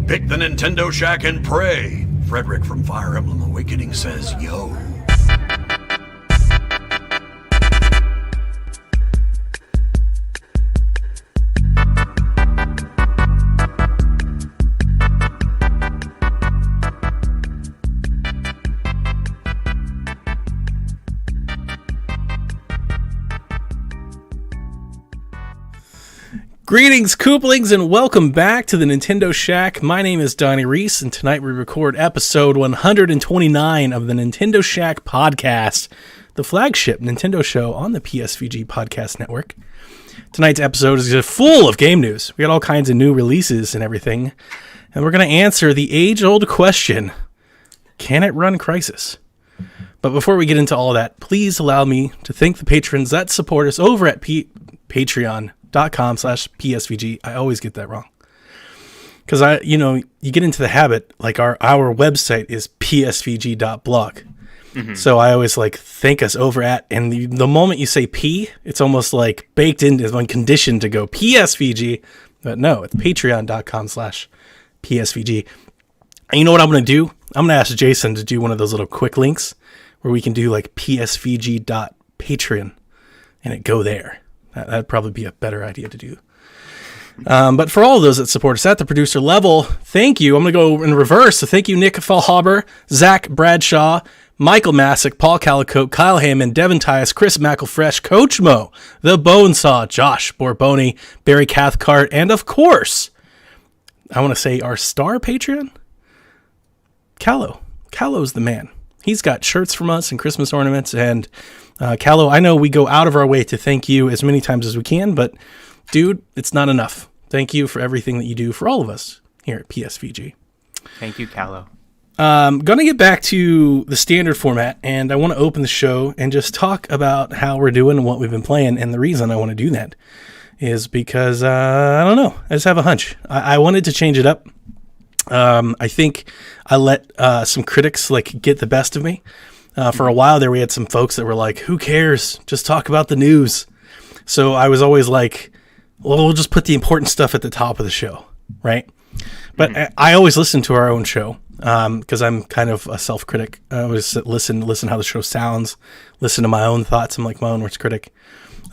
Pick the Nintendo Shack and pray. Frederick from Fire Emblem Awakening says, yo. Greetings, Kooplings, and welcome back to the Nintendo Shack. My name is Donnie Reese, and tonight we record episode 129 of the Nintendo Shack podcast, the flagship Nintendo show on the PSVG podcast network. Tonight's episode is full of game news. We got all kinds of new releases and everything, and we're going to answer the age-old question, can it run Crysis? But before we get into all that, please allow me to thank the patrons that support us over at patreon.com/PSVG. I always get that wrong. Because you get into the habit, like our website is psvg.blog. Mm-hmm. So I always thank us over at, and the moment you say P, it's almost like baked into one condition to go PSVG. But no, it's patreon.com/PSVG. And you know what I'm going to do? I'm going to ask Jason to do one of those little quick links where we can do psvg.patreon and it go there. That'd probably be a better idea to do. But for all of those that support us at the producer level, thank you. I'm going to go in reverse. So thank you, Nick Fallhaber, Zach Bradshaw, Michael Masick, Paul Calicote, Kyle Hammond, Devin Tyus, Chris McElfresh, Coach Mo, The Bonesaw, Josh Borboni, Barry Cathcart, and of course, I want to say our star Patreon, Callow. Callow's the man. He's got shirts from us and Christmas ornaments, and Callow, I know we go out of our way to thank you as many times as we can, but dude, it's not enough. Thank you for everything that you do for all of us here at PSVG. Thank you, Callow. Going to get back to the standard format, and I want to open the show and just talk about how we're doing and what we've been playing, and the reason I want to do that is because, I don't know, I just have a hunch. I wanted to change it up. I think I let some critics get the best of me. For a while there, we had some folks that were like, who cares? Just talk about the news. So I was always like, well, we'll just put the important stuff at the top of the show, right? But I always listen to our own show because I'm kind of a self-critic. I always listen how the show sounds, listen to my own thoughts. I'm like my own worst critic.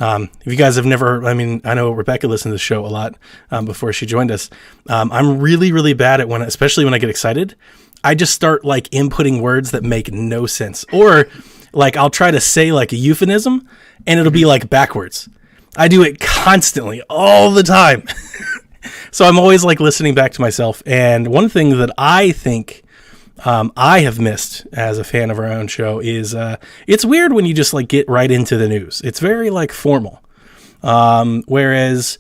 If you guys have never, I know Rebecca listened to the show a lot before she joined us. I'm really, really bad at especially when I get excited, I just start inputting words that make no sense. Or I'll try to say a euphemism and it'll be backwards. I do it constantly all the time. So I'm always listening back to myself. And one thing that I think I have missed as a fan of our own show is it's weird when you just get right into the news. It's very formal. Whereas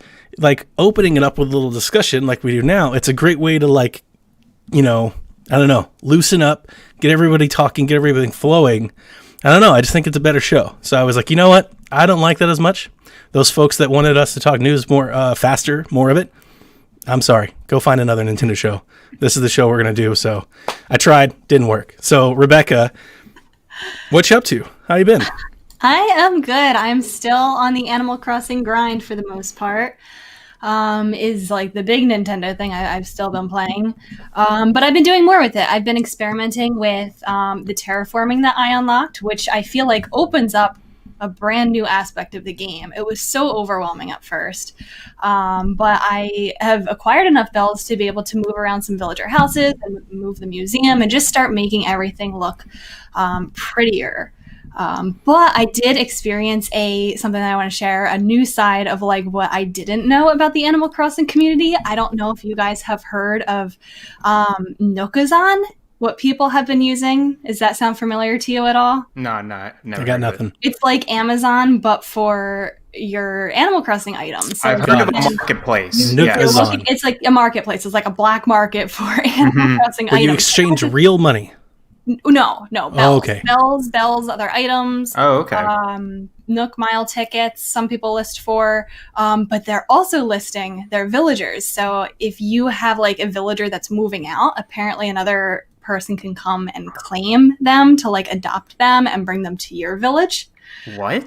opening it up with a little discussion like we do now, it's a great way to I don't know, loosen up, get everybody talking, get everything flowing. I don't know. I just think it's a better show. So I was like, you know what? I don't like that as much. Those folks that wanted us to talk news more faster, more of it, I'm sorry. Go find another Nintendo show. This is the show we're going to do. So I tried, didn't work. So Rebecca, what you up to? How you been? I am good. I'm still on the Animal Crossing grind for the most part. Is the big Nintendo thing I've still been playing. But I've been doing more with it. I've been experimenting with the terraforming that I unlocked, which I feel opens up a brand new aspect of the game. It was so overwhelming at first. But I have acquired enough bells to be able to move around some villager houses and move the museum and just start making everything look prettier. But I did experience something that I want to share, a new side of what I didn't know about the Animal Crossing community. I don't know if you guys have heard of Nookazon, what people have been using. Does that sound familiar to you at all? No, never. I got nothing. It's like Amazon, but for your Animal Crossing items. So I've heard of a marketplace. Nookazon. It's like a marketplace. It's like a black market for Animal Crossing Where items. you exchange real money. No, bells. Oh, okay. Bells, other items. Oh, okay. Nook Mile tickets, some people list for, but they're also listing their villagers. So if you have a villager that's moving out, apparently another person can come and claim them to adopt them and bring them to your village. What?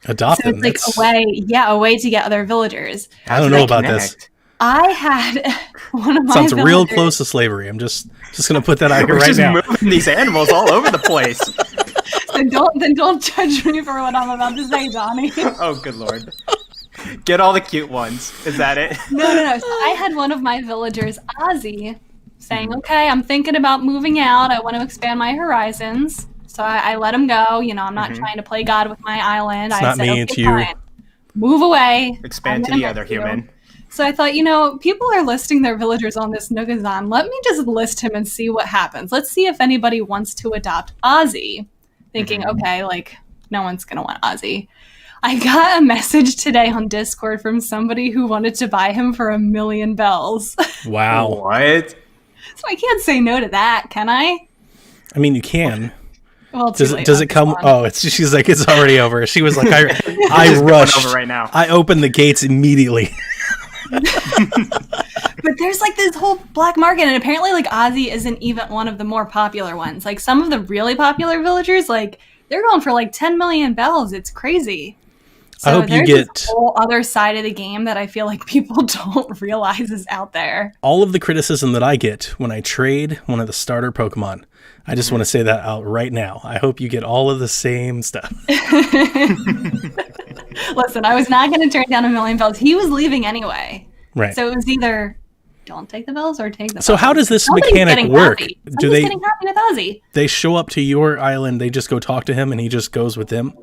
Adopt so them. It's a way to get other villagers. I don't know about this. I had one of my Sounds real villagers- close to slavery. I'm just gonna put that out here We're right just now. moving these animals all over the place. Then don't judge me for what I'm about to say, Donnie. Oh, good lord. Get all the cute ones. Is that it? No. So I had one of my villagers, Ozzy, saying, "Okay, I'm thinking about moving out. I want to expand my horizons." So I let him go. You know, I'm not trying to play God with my island. It's I not said, me, "Okay, it's you." fine. Move away. Expand I'm to the gonna other miss you." human. So I thought, people are listing their villagers on this Nookazon. Let me just list him and see what happens. Let's see if anybody wants to adopt Ozzy. Thinking, okay, like, no one's going to want Ozzy. I got a message today on Discord from somebody who wanted to buy him for 1,000,000 bells. Wow. What? So I can't say no to that, can I? I mean, you can. Well, Does too late it on come? this one. Oh, she's like, it's already over. She was like, I Just going rushed. over right now. I opened the gates immediately. But there's like this whole black market, and apparently like Ozzy isn't even one of the more popular ones. Like some of the really popular villagers, like they're going for like 10 million bells. It's crazy. So I hope you there's get this whole other side of the game that I feel like people don't realize is out there. all of the criticism that I get when I trade one of the starter Pokemon. I just want to say that out right now. I hope you get all of the same stuff. Listen, I was not going to turn down 1,000,000 bells. He was leaving anyway. Right. So it was either don't take the bells or take the bells. So how does this Somebody's mechanic getting work? happy. Do Somebody's they getting happy with Ozzy. they show up to your island, they just go talk to him and he just goes with them?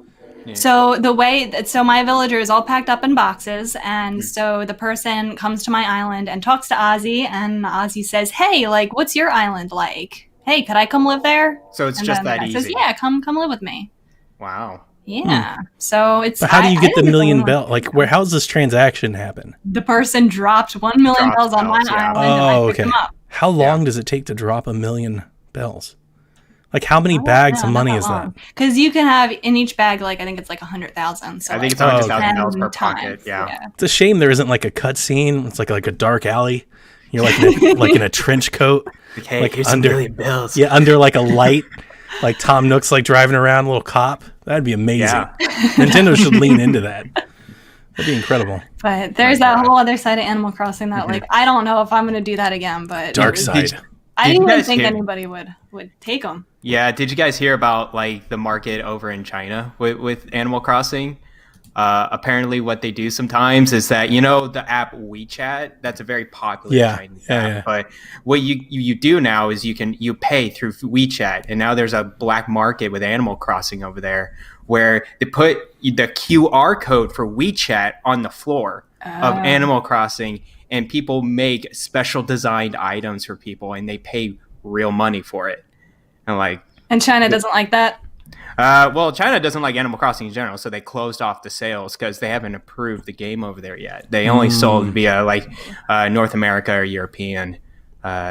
So my villager is all packed up in boxes, and so the person comes to my island and talks to Ozzy, and Ozzy says, "Hey, like, what's your island like? Hey, could I come live there?" So it's And just then that the guy easy. says, "Yeah, come live with me." Wow. Yeah. So it's. But how do you I get the didn't million know. bell? Like, where? How's this transaction happen? The person dropped 1,000,000 Dropped bells on my bells, yeah. island, and I Oh, picked okay. them up. How long does it take to drop 1,000,000 bells? Like, how many bags of money is that? Because you can have in each bag, like I think it's like 100,000. So I think it's Oh, 100,000 bells 10 per pocket. times, Yeah. It's a shame there isn't like a cut scene. It's like a dark alley. You're like in a trench coat. Hey, Like here's under- a million bells. Yeah, under like a light. Like Tom Nook's like driving around, a little cop. That'd be amazing. Yeah. Nintendo should lean into that. That'd be incredible. But there's My that God. whole other side of Animal Crossing that, like, I don't know if I'm going to do that again. But Dark it was- side. I Did didn't you even guys think hear- anybody would take them. Yeah, did you guys hear about like the market over in China with Animal Crossing? Apparently, what they do sometimes is that the app WeChat. That's a very popular Chinese app. Yeah. But what you do now is you pay through WeChat, and now there's a black market with Animal Crossing over there, where they put the QR code for WeChat on the floor of Animal Crossing, and people make special designed items for people, and they pay real money for it. And like, And China doesn't like that. well, China doesn't like Animal Crossing in general, so they closed off the sales because they haven't approved the game over there yet. They only sold via North America or European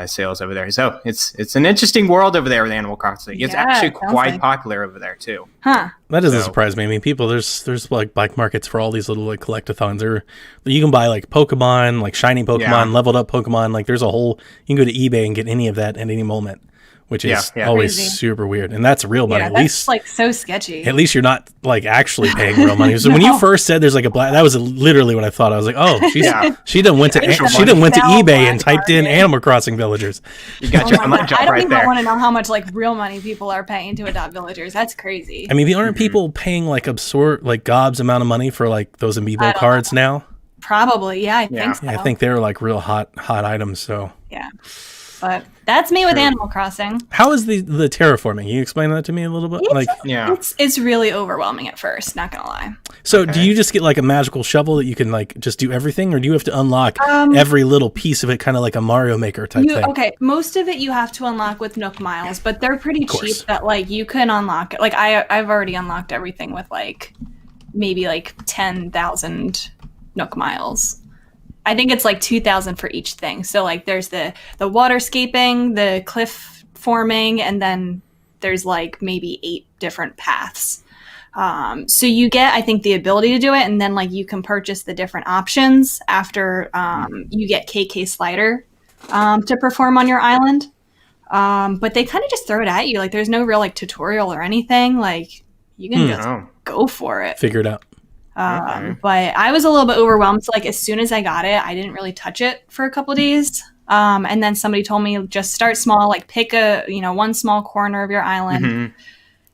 sales over there. So it's an interesting world over there with Animal Crossing. It's Yeah, actually it sounds quite like- popular over there too. Huh. That doesn't So- surprise me. I mean, people, there's like black markets for all these little like collectathons. You can buy like Pokemon, like shiny Pokemon, Yeah. leveled up Pokemon. Like there's a whole. You can go to eBay and get any of that at any moment, which is Yeah. always Crazy. super weird. And that's real money. Yeah, At that's least like so sketchy. at least you're not like actually paying real money. So when you No. first said there's like a black, that was literally what I thought. I was like, oh, Yeah. she done went to Actual she done went to money. eBay and Black typed in market. Animal Crossing villagers. You got Oh your my money God. jump I don't right even there. want to know how much like real money people are paying to adopt villagers. That's crazy. I mean, aren't people paying like absurd like gobs amount of money for like those I amiibo don't cards now? Probably, yeah, I Yeah. think so. Yeah, I think they're like real hot items. So Yeah. But that's me with True. Animal Crossing. how is the terraforming? Can you explain that to me a little bit? Like, Yeah. It's really overwhelming at first, not gonna lie. so do Okay. you just get like a magical shovel that you can like just do everything, or do you have to unlock every little piece of it, kind of like a Mario Maker type thing? Okay, most of it you have to unlock with Nook Miles, but they're pretty course. cheap that like you can unlock it. Like I've already unlocked everything with like maybe like 10,000 Nook Miles. I think it's like 2,000 for each thing. So like there's the waterscaping, the cliff forming, and then there's like maybe 8 different paths. So you get, I think, the ability to do it, and then like you can purchase the different options after you get KK Slider to perform on your island. But they kind of just throw it at you. Like there's no real like tutorial or anything. Like you can just Oh. go for it. Figure it out. But I was a little bit overwhelmed. So like as soon as I got it, I didn't really touch it for a couple days. And then somebody told me just start small, like pick a, one small corner of your island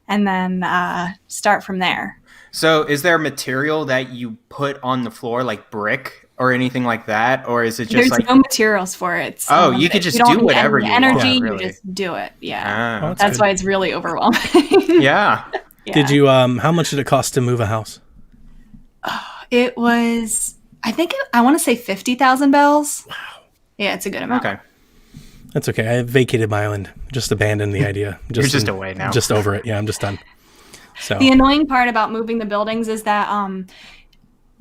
and then start from there. So is there material that you put on the floor, like brick or anything like that? Or is it just There's no materials for it. So you could just do whatever you energy, want. Really. You just do it. Yeah. Oh, that's why it's really overwhelming. Yeah. Did you, how much did it cost to move a house? It was, I want to say 50,000 bells. Wow. Yeah, it's a good amount. Okay. That's okay. I vacated my island. Just abandoned the idea. You're just away now. Just over it. Yeah, I'm just done. So the annoying part about moving the buildings is that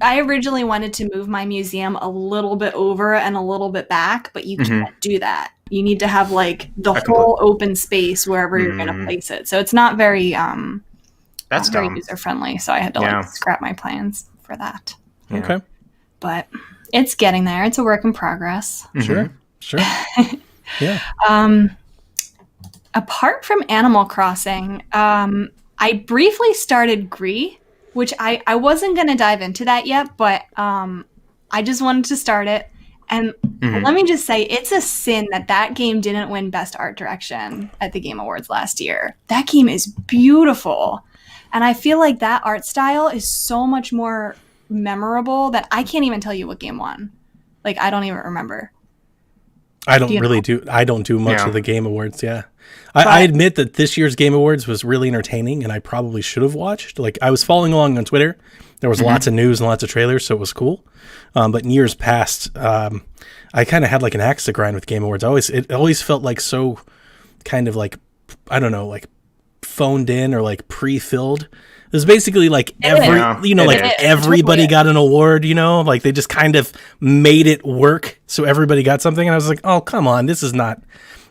I originally wanted to move my museum a little bit over and a little bit back, but you can't do that. You need to have like the whole open space wherever you're going to place it. So it's not very that's very dumb. user friendly. So I had to like scrap my plans for that. Yeah. Okay. But it's getting there. It's a work in progress. Sure. Yeah. Apart from Animal Crossing, I briefly started Gree, which I wasn't going to dive into that yet, but I just wanted to start it. And let me just say, it's a sin that game didn't win Best Art Direction at the Game Awards last year. That game is beautiful. And I feel like that art style is so much more memorable that I can't even tell you what game won. Like, I don't even remember. I don't do much of the Game Awards. Yeah. I admit that this year's Game Awards was really entertaining and I probably should have watched. Like I was following along on Twitter. There was lots of news and lots of trailers, so it was cool. But in years past, I kind of had like an axe to grind with Game Awards. It always felt like so kind of like, I don't know, like phoned in or like pre-filled. It was basically like everybody got an award, like they just kind of made it work. So everybody got something. And I was like, oh, come on. This is not,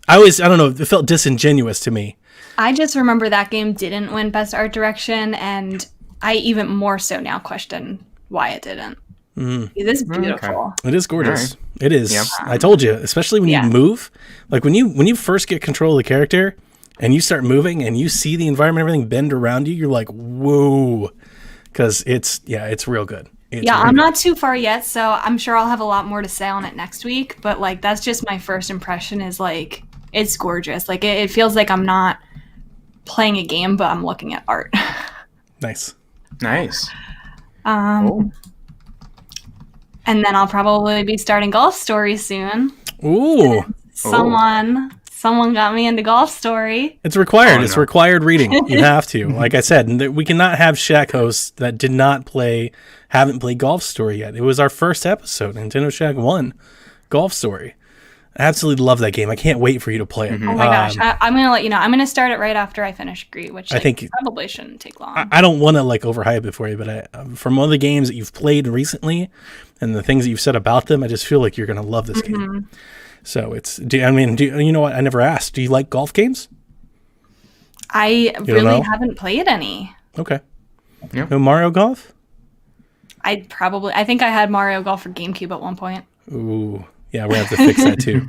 I don't know. It felt disingenuous to me. I just remember that game didn't win Best Art Direction. And I even more so now question why it didn't. It is beautiful. Okay. It is gorgeous. Right. It is. Yep. I told you, especially when you move, like when you first get control of the character and you start moving and you see the environment, everything bend around you, you're like, whoa, because it's real good. I'm not too far yet, so I'm sure I'll have a lot more to say on it next week. But like, that's just my first impression is like, it's gorgeous. Like it feels like I'm not playing a game, but I'm looking at art. Nice. Cool. And then I'll probably be starting Golf Story soon. Ooh. Someone got me into Golf Story. It's required. It's required reading. You have to. Like I said, we cannot have Shack hosts that haven't played Golf Story yet. It was our first episode, Nintendo Shack 1, Golf Story. I absolutely love that game. I can't wait for you to play it. Oh my gosh. I'm going to let you know. I'm going to start it right after I finish Gree, which I think probably shouldn't take long. I don't want to like overhype it for you, but from all the games that you've played recently and the things that you've said about them, I just feel like you're going to love this game. So you know what? I never asked. Do you like golf games? I really haven't played any. Okay. Yeah. No Mario Golf? I think I had Mario Golf for GameCube at one point. Ooh. Yeah, we have to fix that too.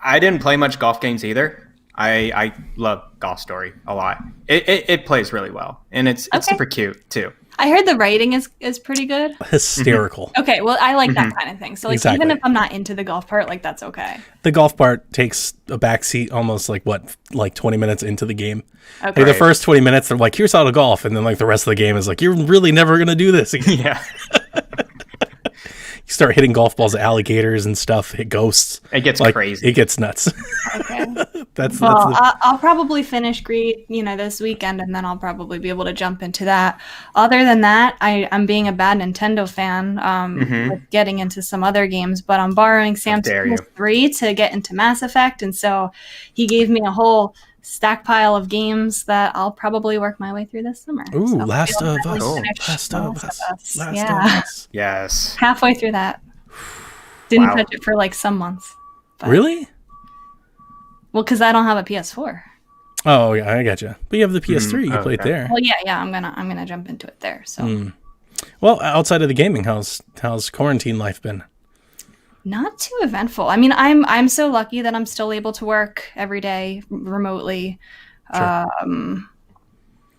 I didn't play much golf games either. I love Golf Story a lot. It plays really well, and it's super cute too. I heard the writing is pretty good. Hysterical. Okay, well, I like that kind of thing. So like even if I'm not into the golf part, like that's okay. The golf part takes a backseat almost like 20 minutes into the game. Okay. Like the first 20 minutes they're like, here's how to golf, and then like the rest of the game is like, you're really never gonna do this again. Yeah. You start hitting golf balls at alligators and stuff, hit ghosts. It gets crazy. It gets nuts. Okay. I'll probably finish Gree, this weekend, and then I'll probably be able to jump into that. Other than that, I'm being a bad Nintendo fan with getting into some other games, but I'm borrowing Sam's 3 to get into Mass Effect, and so he gave me a whole stack pile of games that I'll probably work my way through this summer. Ooh, so Last of Us. Yes. Halfway through that. Didn't touch it for like some months. Really? Well, because I don't have a PS4. Oh yeah, I gotcha. But you have the PS3. You play it there. Well, yeah. I'm gonna jump into it there. So. Well, outside of the gaming, how's quarantine life been? Not too eventful. I mean, I'm so lucky that I'm still able to work every day remotely. Sure.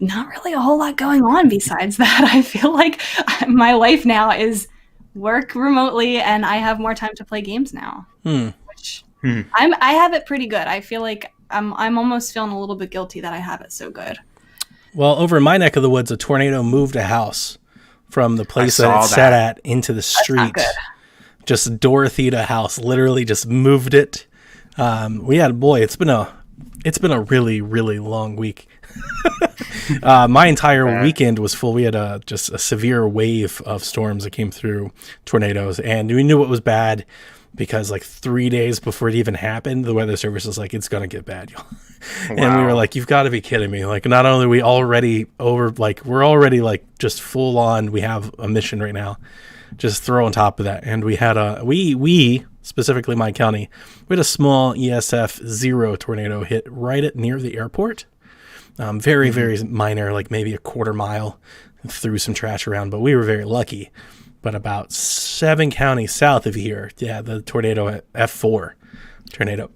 not really a whole lot going on besides that. I feel like my life now is work remotely, and I have more time to play games now. Which I have it pretty good. I feel like I'm almost feeling a little bit guilty that I have it so good. Well, over in my neck of the woods, a tornado moved a house from the place that it sat at into the street. Just Dorothea house, literally just moved it. It's been a really, really long week. My entire weekend was full. We had just a severe wave of storms that came through, tornadoes, and we knew it was bad because like 3 days before it even happened, the weather service was like, it's going to get bad, y'all. Wow. And we were like, you've got to be kidding me. Like, not only are we already we're already like just full on, we have a mission right now, just throw on top of that. And we had we specifically my county, we had a small ESF 0 tornado hit right near the airport. Very, very minor, like maybe a quarter mile, threw some trash around, but we were very lucky. But about 7 counties south of here, the tornado F4 tornado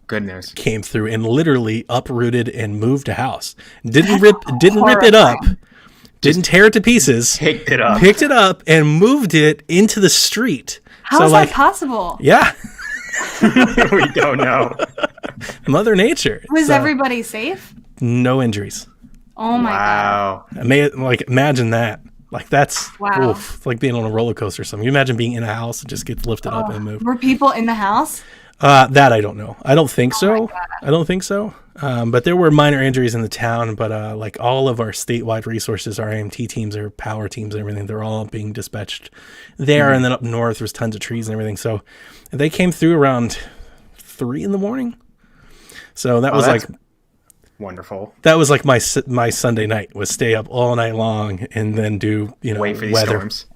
came through and literally uprooted and moved a house. Didn't rip it up, didn't tear it to pieces. Picked it up and moved it into the street. How is that possible? Yeah. We don't know. Mother Nature. Was everybody safe? No injuries. Oh my God. Imagine that. Like that's oof, like being on a roller coaster or something. You imagine being in a house and just gets lifted up and moved. Were people in the house? That I don't know. I don't think so. But there were minor injuries in the town, but like all of our statewide resources, our AMT teams, our power teams and everything, they're all being dispatched there. And then up north, there's tons of trees and everything. So they came through around 3 a.m. So that was like wonderful. That was like my Sunday night, was stay up all night long and then do, wait for these weather. Storms.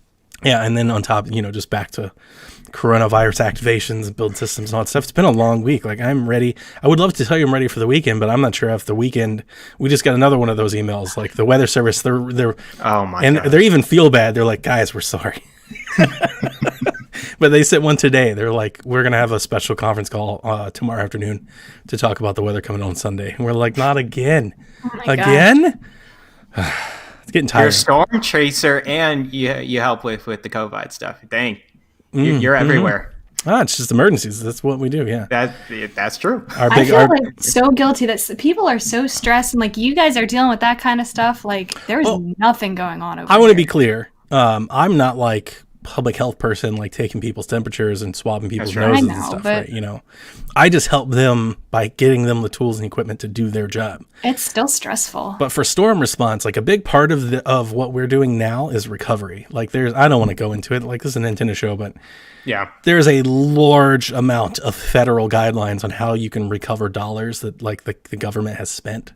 Yeah. And then on top, just back to coronavirus activations and build systems and all that stuff. It's been a long week. Like, I'm ready. I would love to tell you I'm ready for the weekend, but I'm not sure if the weekend, we just got another one of those emails, like the weather service, they're oh my and gosh. They even feel bad. They're like, guys, we're sorry. But they sent one today. They're like, we're going to have a special conference call tomorrow afternoon to talk about the weather coming on Sunday. And we're like, not again. Again? It's getting tired. You're a storm chaser and you help with the COVID stuff. Dang. You're everywhere. It's just emergencies. That's what we do. Yeah. That's true. I feel like so guilty that people are so stressed, and like you guys are dealing with that kind of stuff. Like there's nothing going on over here. I want to be clear. I'm not like public health person, like taking people's temperatures and swabbing people's noses and stuff, right? I just help them by getting them the tools and equipment to do their job. It's still stressful. But for storm response, like a big part of what we're doing now is recovery. Like I don't want to go into it, like this is a Nintendo show, but yeah, there's a large amount of federal guidelines on how you can recover dollars that like the government has spent.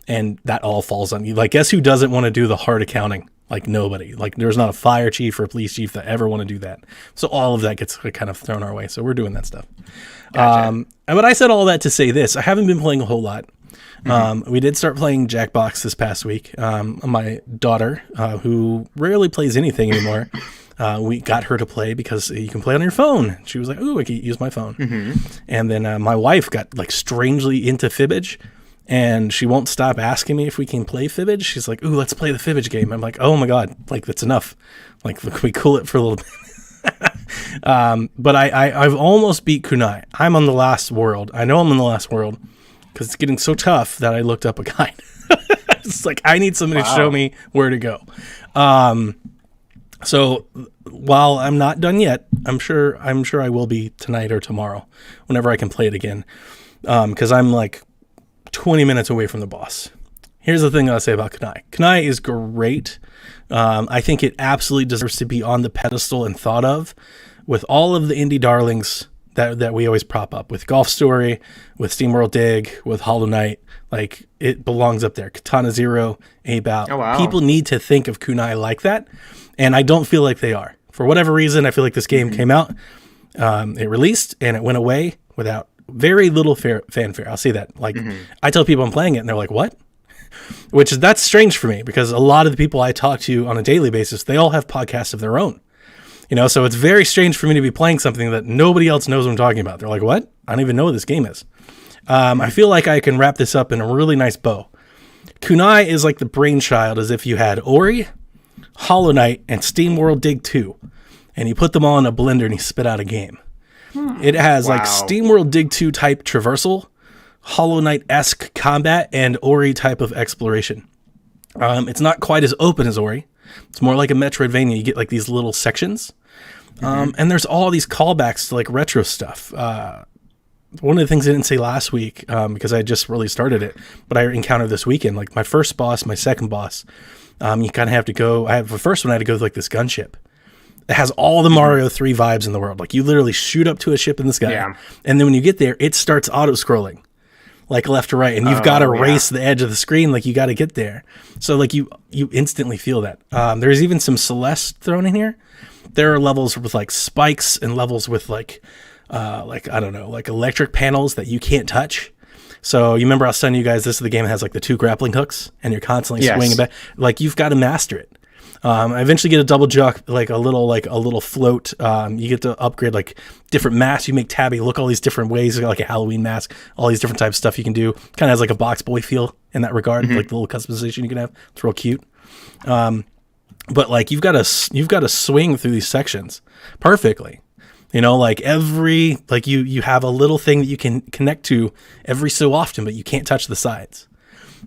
And that all falls on you. Like, guess who doesn't want to do the hard accounting? Like nobody. Like there's not a fire chief or a police chief that ever want to do that. So all of that gets kind of thrown our way. So we're doing that stuff. Gotcha. But I said all that to say this. I haven't been playing a whole lot. We did start playing Jackbox this past week. My daughter, who rarely plays anything anymore, we got her to play because you can play on your phone. She was like, ooh, I can use my phone. And then my wife got like strangely into Fibbage. And she won't stop asking me if we can play Fibbage. She's like, ooh, let's play the Fibbage game. I'm like, oh my God, like that's enough. Like, can we cool it for a little bit? But I've almost beat Kunai. I'm on the last world. I know I'm on the last world because it's getting so tough that I looked up a guide. It's like, I need somebody to show me where to go. So while I'm not done yet, I'm sure I will be tonight or tomorrow whenever I can play it again. Because I'm like 20 minutes away from the boss. Here's the thing I'll say about Kunai. Kunai is great. I think it absolutely deserves to be on the pedestal and thought of with all of the indie darlings that we always prop up. With Golf Story, with SteamWorld Dig, with Hollow Knight. Like, it belongs up there. Katana Zero, Ape-Out. Oh, wow. People need to think of Kunai like that, and I don't feel like they are. For whatever reason, I feel like this game came out, it released, and it went away without very little fanfare. I'll say that. Like, I tell people I'm playing it, and they're like, what? That's strange for me, because a lot of the people I talk to on a daily basis, they all have podcasts of their own. So it's very strange for me to be playing something that nobody else knows what I'm talking about. They're like, what? I don't even know what this game is. I feel like I can wrap this up in a really nice bow. Kunai is like the brainchild, as if you had Ori, Hollow Knight, and SteamWorld Dig 2, and you put them all in a blender and you spit out a game. It has like SteamWorld Dig 2 type traversal, Hollow Knight-esque combat, and Ori type of exploration. It's not quite as open as Ori. It's more like a Metroidvania. You get like these little sections. And there's all these callbacks to like retro stuff. One of the things I didn't say last week, because I just really started it, but I encountered this weekend, like my first boss, my second boss, you kind of have to go, the first one I had to go with like this gunship. It has all the Mario 3 vibes in the world. Like you literally shoot up to a ship in the sky, and then when you get there, it starts auto-scrolling, like left to right, and you've got to race the edge of the screen, like you got to get there. So like you instantly feel that. There's even some Celeste thrown in here. There are levels with like spikes and levels with like I don't know, like electric panels that you can't touch. So you remember I was telling you guys this is the game that has like the 2 grappling hooks, and you're constantly swinging back. Like you've got to master it. I eventually get a double jump, like a little float. You get to upgrade like different masks. You make tabby look all these different ways. You got like a Halloween mask, all these different types of stuff you can do. Kind of has like a Box Boy feel in that regard, like the little customization you can have. It's real cute. But like you've got to swing through these sections perfectly. You know, like you have a little thing that you can connect to every so often, but you can't touch the sides.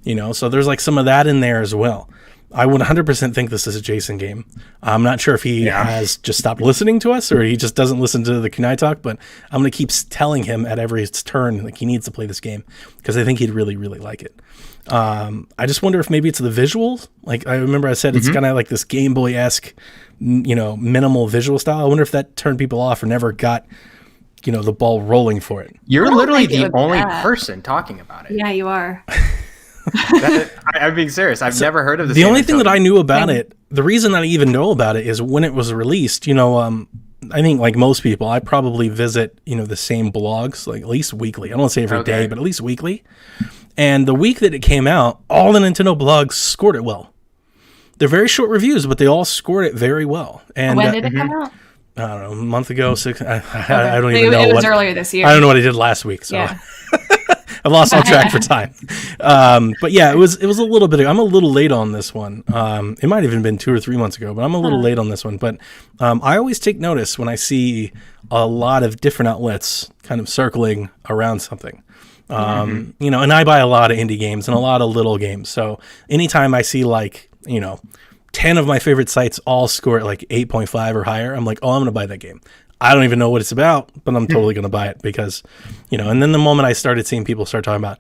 You know, so there's like some of that in there as well. I would 100% think this is a Jason game. I'm not sure if he has just stopped listening to us or he just doesn't listen to the Kunai talk, but I'm going to keep telling him at every turn like he needs to play this game because I think he'd really, really like it. I just wonder if maybe it's the visuals. Like I remember I said it's kind of like this Game Boy-esque, you know, minimal visual style. I wonder if that turned people off or never got, you know, the ball rolling for it. You're literally the only person talking about it. Yeah, you are. I'm being serious. I've never heard of this. The only thing that I knew about it, the reason I even know about it is when it was released, you know, I think like most people, I probably visit, you know, the same blogs, like at least weekly. I don't want to say every day, but at least weekly. And the week that it came out, all the Nintendo blogs scored it well. They're very short reviews, but they all scored it very well. And when did it come out? I don't know, a month ago, I don't even know. It was earlier this year. I don't know what I did last week, so yeah. I've lost all track for time. But yeah, it was a little bit. I'm a little late on this one. It might have even been 2 or 3 months ago, but I'm a little late on this one. But I always take notice when I see a lot of different outlets kind of circling around something. You know, and I buy a lot of indie games and a lot of little games. So anytime I see like, you know, 10 of my favorite sites all score at like 8.5 or higher, I'm like, oh, I'm going to buy that game. I don't even know what it's about, but I'm totally going to buy it because, you know, and then the moment I started seeing people start talking about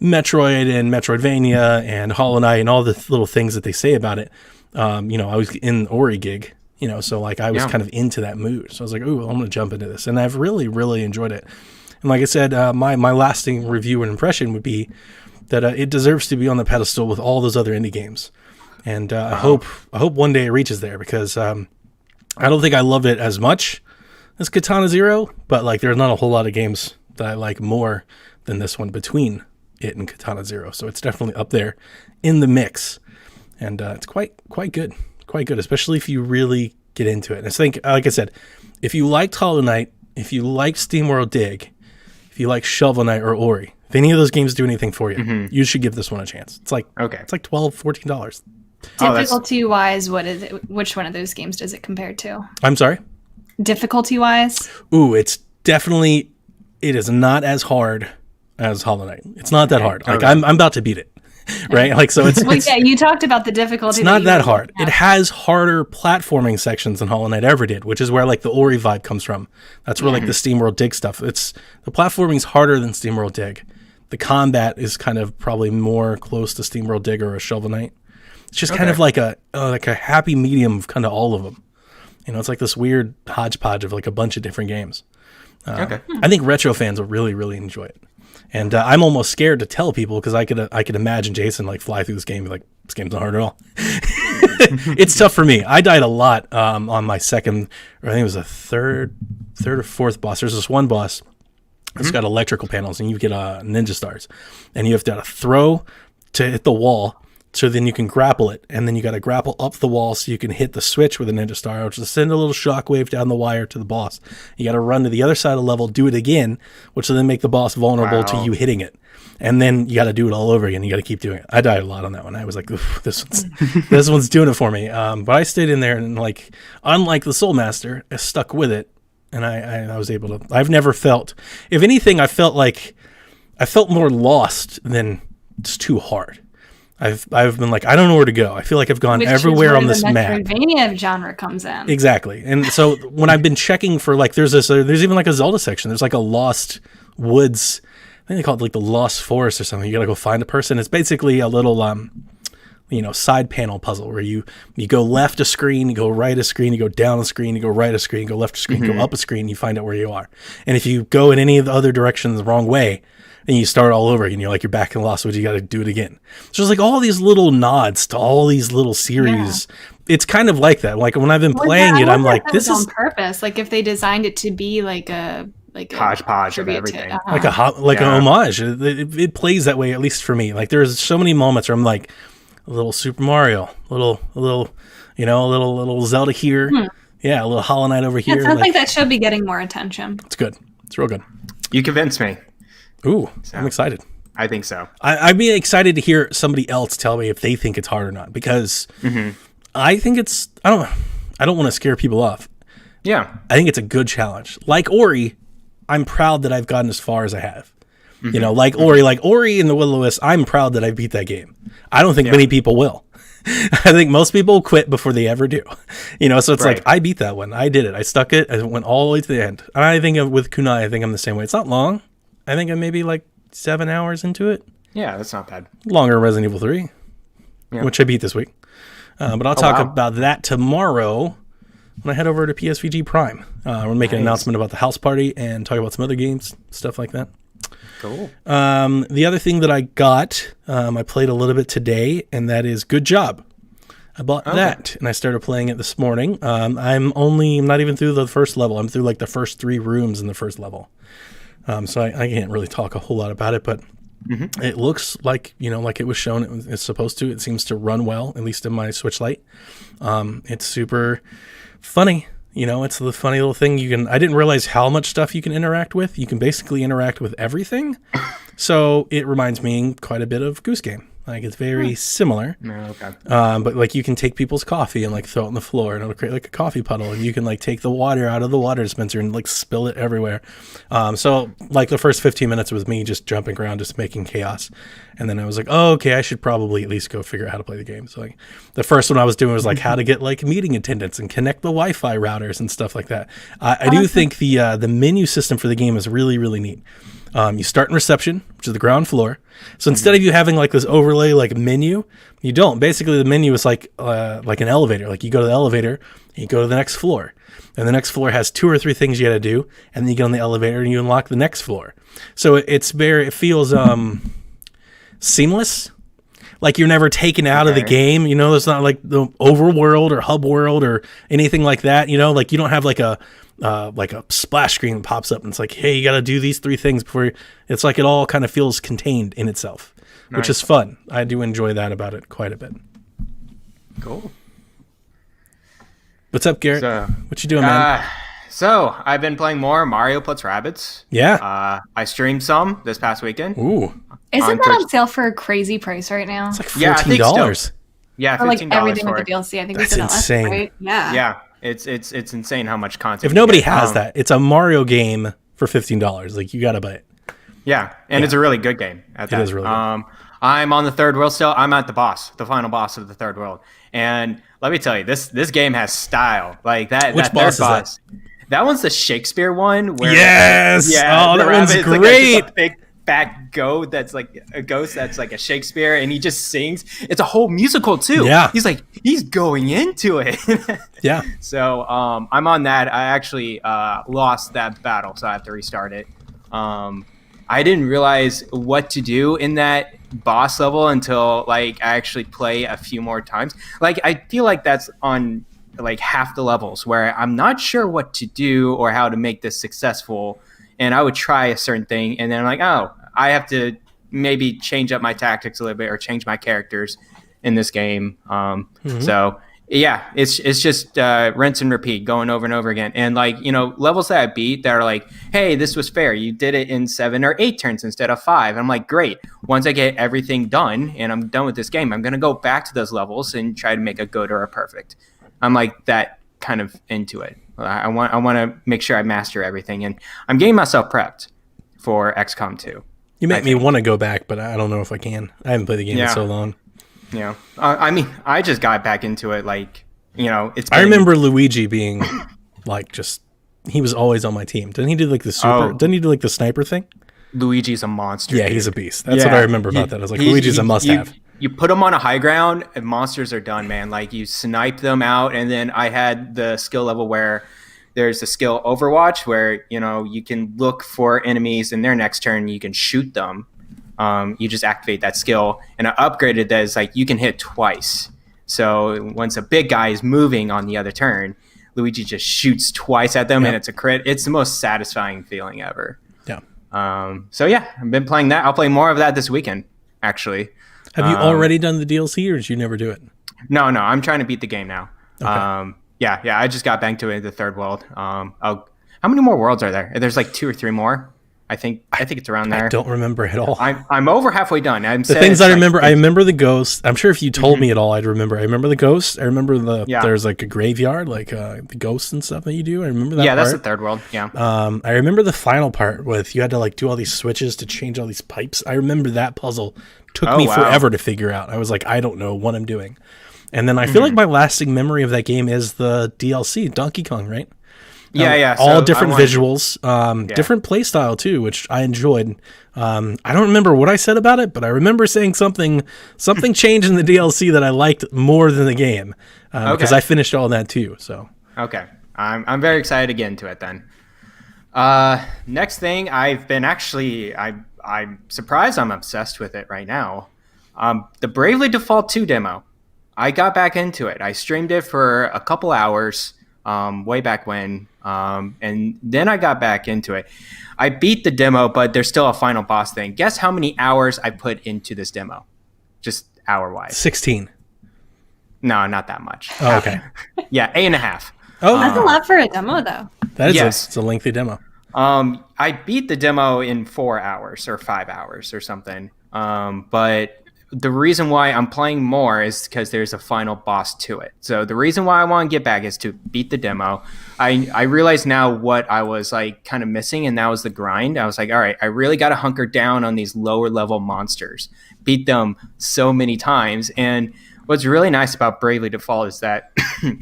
Metroid and Metroidvania and Hollow Knight and all the little things that they say about it, you know, I was in Ori gig, you know, so like I was kind of into that mood. So I was like, ooh, I'm going to jump into this. And I've really, really enjoyed it. And like I said, my lasting review and impression would be that it deserves to be on the pedestal with all those other indie games. And I hope one day it reaches there because I don't think I love it as much as Katana Zero, but like there's not a whole lot of games that I like more than this one between it and Katana Zero. So it's definitely up there in the mix. And it's quite good, especially if you really get into it. And I think, like I said, if you liked Hollow Knight, if you liked SteamWorld Dig, if you like Shovel Knight or Ori, if any of those games do anything for you, you should give this one a chance. It's like it's like $12, $14. Difficulty-wise, what is it? Which one of those games does it compare to? I'm sorry? Difficulty-wise? Ooh, it is not as hard as Hollow Knight. It's not that hard. Like I'm about to beat it. Right? Like so it's, well, yeah, you talked about the difficulty. It's not that hard. It has harder platforming sections than Hollow Knight ever did, which is where like the Ori vibe comes from. That's where like the SteamWorld Dig stuff. It's the platforming's harder than SteamWorld Dig. The combat is kind of probably more close to SteamWorld Dig or a Shovel Knight. It's just kind of like a happy medium of kind of all of them. You know, it's like this weird hodgepodge of like a bunch of different games. I think retro fans will really, really enjoy it. And I'm almost scared to tell people because I could imagine Jason like fly through this game and be like, this game's not hard at all. It's tough for me. I died a lot on my second, or I think it was a third or fourth boss. There's this one boss that's got electrical panels and you get ninja stars. And you have to throw to hit the wall, So then you can grapple it, and then you got to grapple up the wall so you can hit the switch with a ninja star, which is send a little shockwave down the wire to the boss. You got to run to the other side of the level, do it again, which will then make the boss vulnerable to you hitting it. And then you got to do it all over again. You got to keep doing it. I died a lot on that one. I was like, this one's doing it for me. But I stayed in there, and like, unlike the Soul Master, I stuck with it, and I was able to. I've never felt. If anything, I felt more lost than it's too hard. I've been like, I don't know where to go. I feel like I've gone everywhere on this map. The Metroidvania genre comes in. Exactly. And so when I've been checking for like, there's even like a Zelda section. There's like a Lost Woods. I think they call it like the Lost Forest or something. You got to go find a person. It's basically a little, side panel puzzle where you go left a screen, you go right a screen, you go down a screen, you go right a screen, you go left a screen, you go up a screen, you find out where you are. And if you go in any of the other directions the wrong way, and you start all over again. You're like, you're back in Lost Woods. You got to do it again. So there's like all these little nods to all these little series. Yeah. It's kind of like that. Like when I've been playing it, I'm like, this is on purpose. Like if they designed it to be like a hodgepodge of everything, like an homage. It plays that way, at least for me. Like there's so many moments where I'm like, a little Super Mario, a little Zelda here. Yeah, a little Hollow Knight over here. It sounds like that should be getting more attention. It's good. It's real good. You convinced me. Ooh, so, I'm excited. I think so. I'd be excited to hear somebody else tell me if they think it's hard or not, because I think it's, I don't want to scare people off. Yeah. I think it's a good challenge. Like Ori, I'm proud that I've gotten as far as I have. Like Ori and the Will-O-Wisp, I'm proud that I beat that game. I don't think many people will. I think most people quit before they ever do. So it's like, I beat that one. I did it. I stuck it. I went all the way to the end. And I think with Kunai, I think I'm the same way. It's not long. I think I'm maybe like 7 hours into it. Yeah, that's not bad. Longer than Resident Evil 3, which I beat this week. But I'll talk about that tomorrow when I head over to PSVG Prime. We're making an announcement about the house party and talk about some other games, stuff like that. Cool. The other thing that I got, I played a little bit today, and that is Good Job. I bought that, and I started playing it this morning. I'm not even through the first level. I'm through like the first 3 rooms in the first level. So I can't really talk a whole lot about it, but it looks like, like it was shown it's supposed to. It seems to run well, at least in my Switch Lite. It's super funny. It's the funny little thing I didn't realize how much stuff you can interact with. You can basically interact with everything. So it reminds me quite a bit of Goose Game. Like it's very similar. Okay. But like you can take people's coffee and like throw it on the floor and it'll create like a coffee puddle, and you can like take the water out of the water dispenser and like spill it everywhere. So like the first 15 minutes was me just jumping around, just making chaos. And then I was like, oh, okay, I should probably at least go figure out how to play the game. So like the first one I was doing was like how to get like meeting attendants and connect the Wi-Fi routers and stuff like that. I do think the menu system for the game is really, really neat. You start in reception, which is the ground floor. So instead of you having like this overlay like menu, you don't. Basically, the menu is like an elevator. Like you go to the elevator, and you go to the next floor, and the next floor has 2 or 3 things you got to do, and then you get on the elevator and you unlock the next floor. So it feels seamless. Like you're never taken out of the game. It's not like the overworld or hub world or anything like that. Like you don't have like a splash screen that pops up and it's like, hey, you got to do these 3 things before. It's like it all kind of feels contained in itself, which is fun. I do enjoy that about it quite a bit. Cool. What's up, Garrett? What you doing, man? So I've been playing more Mario plus Rabbids. Yeah. I streamed some this past weekend. Ooh. Isn't that on sale for a crazy price right now? It's like $14. Yeah, $15 for like everything for with the DLC. I think that's we said insane. That last, right? Yeah. Yeah. It's insane how much content. If nobody has that, it's a Mario game for $15. Like you gotta buy it. Yeah, and it's a really good game. It is really good. I'm on the 3rd world still. I'm at the final boss of the 3rd world, and let me tell you, this game has style. Like that. Which that boss is boss. That one's the Shakespeare one. Where yes. Yeah. Oh, that one's great. Like a big fat goat that's like a ghost that's like a Shakespeare, and he just sings. It's a whole musical too. Yeah. He's going into it. Yeah. So I'm on that. I actually lost that battle, so I have to restart it. I didn't realize what to do in that boss level until like I actually play a few more times. Like I feel like that's on like half the levels where I'm not sure what to do or how to make this successful, and I would try a certain thing and then I'm like, oh, I have to maybe change up my tactics a little bit or change my characters in this game. So yeah, it's just rinse and repeat, going over and over again. And like, you know, levels that I beat that are like, hey, this was fair. You did it in 7 or 8 turns instead of 5. I'm like, great. Once I get everything done and I'm done with this game, I'm going to go back to those levels and try to make a good or a perfect. I'm like that kind of into it. I want to make sure I master everything, and I'm getting myself prepped for XCOM 2. You make me want to go back, but I don't know if I can. I haven't played the game in so long. Yeah. I mean, I just got back into it, like, you know, I remember Luigi being like, he was always on my team. Didn't he do like didn't he do like the sniper thing? Luigi's a monster. Yeah, dude. He's a beast. That's what I remember about that. I was like, Luigi's a must-have. You put them on a high ground and monsters are done, man. Like, you snipe them out. And then I had the skill level where there's a skill Overwatch where, you know, you can look for enemies in their next turn. You can shoot them. You just activate that skill. And I upgraded that as like, you can hit twice. So once a big guy is moving on the other turn, Luigi just shoots twice at them and it's a crit. It's the most satisfying feeling ever. Yeah. So yeah, I've been playing that. I'll play more of that this weekend, actually. Have you already done the DLC, or did you never do it? No, I'm trying to beat the game now. Okay. Yeah, I just got back to it, the third world. How many more worlds are there? There's like 2 or 3 more. I think it's around there. I don't remember at all. I'm over halfway done. The things I remember, I remember the ghost. I'm sure if you told me at all, I'd remember. I remember the ghost. I remember there's like a graveyard, like the ghosts and stuff that you do. I remember that. Yeah, that's part. the third world. Yeah. I remember the final part with you had to like do all these switches to change all these pipes. I remember that puzzle took me forever to figure out. I was like, I don't know what I'm doing. And then I feel like my lasting memory of that game is the DLC, Donkey Kong, right? Yeah. All different visuals, different play style too, which I enjoyed. I don't remember what I said about it, but I remember saying something changed in the DLC that I liked more than the game, because I finished all that too. So okay, I'm very excited to get into it then. Next thing, I'm surprised I'm obsessed with it right now. The Bravely Default 2 demo. I got back into it. I streamed it for a couple hours. Way back when, and then I got back into it. I beat the demo, but there's still a final boss thing. Guess how many hours I put into this demo? Just hour-wise. 16. No, not that much. Oh, okay. Yeah, 8.5. Oh, That's a lot for a demo, though. That is Yes. it's a lengthy demo. I beat the demo in 4 hours or 5 hours or something. But the reason why I'm playing more is because there's a final boss to it. So the reason why I want to get back is to beat the demo. I realize now what I was like kind of missing, and that was the grind. I was like, all right, I really got to hunker down on these lower level monsters, beat them so many times. And what's really nice about Bravely Default is that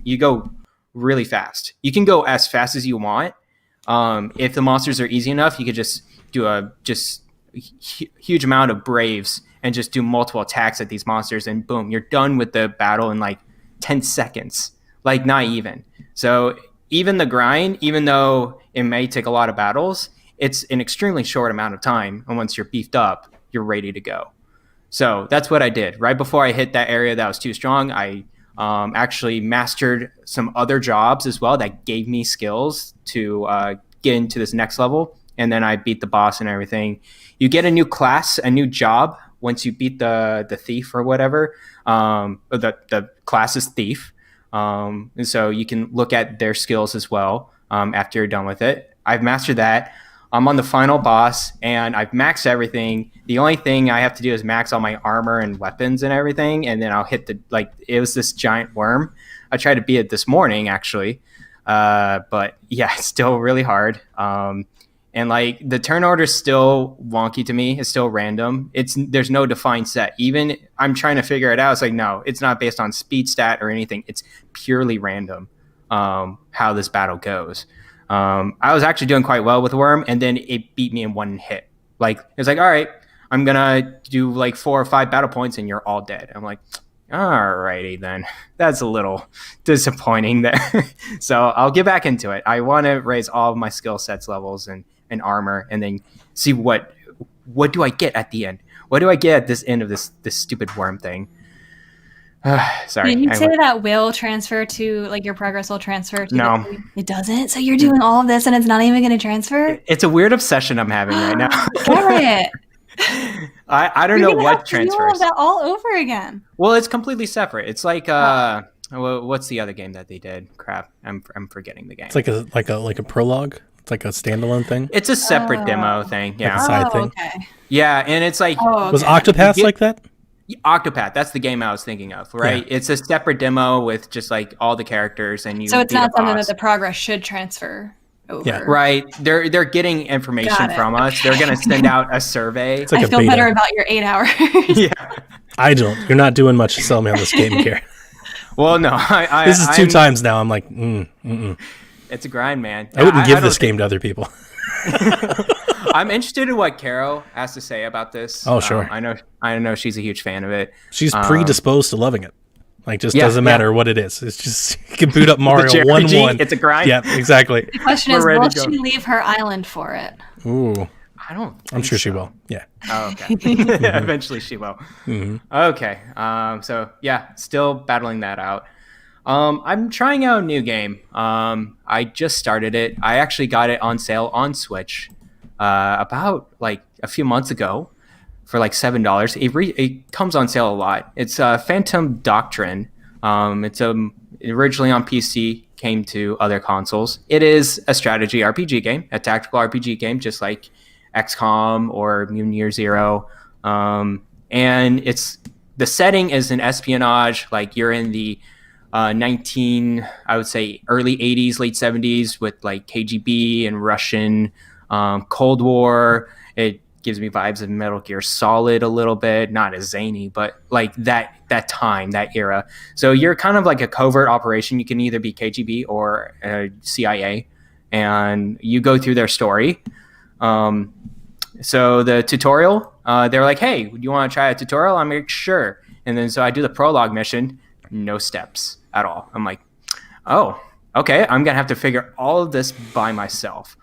you go really fast. You can go as fast as you want. If the monsters are easy enough, you could just do a huge amount of Braves and just do multiple attacks at these monsters, and boom, you're done with the battle in like 10 seconds. Like, not even. So even the grind, even though it may take a lot of battles, it's an extremely short amount of time, and once you're beefed up, you're ready to go. So that's what I did. Right before I hit that area that was too strong, I actually mastered some other jobs as well that gave me skills to get into this next level, and then I beat the boss and everything. You get a new class, a new job, once you beat the thief or whatever. The class is thief. And so you can look at their skills as well after you're done with it. I've mastered that. I'm on the final boss, and I've maxed everything. The only thing I have to do is max all my armor and weapons and everything, and then I'll hit it was this giant worm. I tried to beat it this morning, actually. But yeah, it's still really hard. And like the turn order is still wonky to me. It's still random. There's no defined set. Even I'm trying to figure it out. It's like, no, it's not based on speed stat or anything. It's purely random how this battle goes. I was actually doing quite well with Worm, and then it beat me in one hit. Like, it's like, all right, I'm gonna do like 4 or 5 battle points, and you're all dead. I'm like, alrighty then. That's a little disappointing there. So I'll get back into it. I want to raise all of my skill sets levels and armor, and then see what do I get at the end. What do I get at this end of this stupid worm thing? Sorry. Did you say that will transfer to, like, your progress will transfer to? No. It doesn't? So you're doing all of this and it's not even going to transfer? It's a weird obsession I'm having right now. Get it. I don't You're know gonna what have to do all of transfers. that all over again. Well, it's completely separate. It's like what's the other game that they did? Crap, I'm forgetting the game. It's like a prologue. It's like a standalone thing. It's a separate demo thing. Like a Yeah, side thing. Okay. yeah, and it's like Oh, Was okay. Octopath You get- like that? Octopath. That's the game I was thinking of, right? Yeah. It's a separate demo with just like all the characters, and you. So it's beat a not something boss. that the progress should transfer over. Yeah. Right, they're getting information Got it. from us. They're going to send out a survey. It's like I a feel beta. better about your 8 hours. Yeah. I don't. You're not doing much to sell me on this game, Karen. Well, no, I This is 2 I'm- times now. I'm like, It's a grind, man. I wouldn't give don't this think- game to other people. I'm interested in what Caro has to say about this. Oh, sure. I know she's a huge fan of it. She's predisposed to loving it. Like, just Yeah, doesn't yeah. matter what it is. It's just you can boot up Mario JRPG, 1-1. it's a grind. Yeah, exactly. The question We're is, ready will to go. she leave her island for it? Ooh, I don't. I'm think sure she so. will. Yeah. Oh, okay. Eventually she will. Okay. So yeah, still battling that out. I'm trying out a new game. I just started it. I actually got it on sale on Switch about like a few months ago for like $7. It comes on sale a lot. It's Phantom Doctrine. It's originally on PC, came to other consoles. It is a strategy RPG game, a tactical RPG game, just like XCOM or Mutant Year Zero. And the setting is an espionage, like you're in the I would say early 80s, late 70s with like KGB and Russian Cold War. It gives me vibes of Metal Gear Solid a little bit, not as zany, but like that time, that era. So you're kind of like a covert operation. You can either be KGB or CIA, and you go through their story. So the tutorial, they're like, hey, do you want to try a tutorial? I'm like, sure. And then so I do the prologue mission, no steps at all. I'm like, oh, okay, I'm going to have to figure all of this by myself.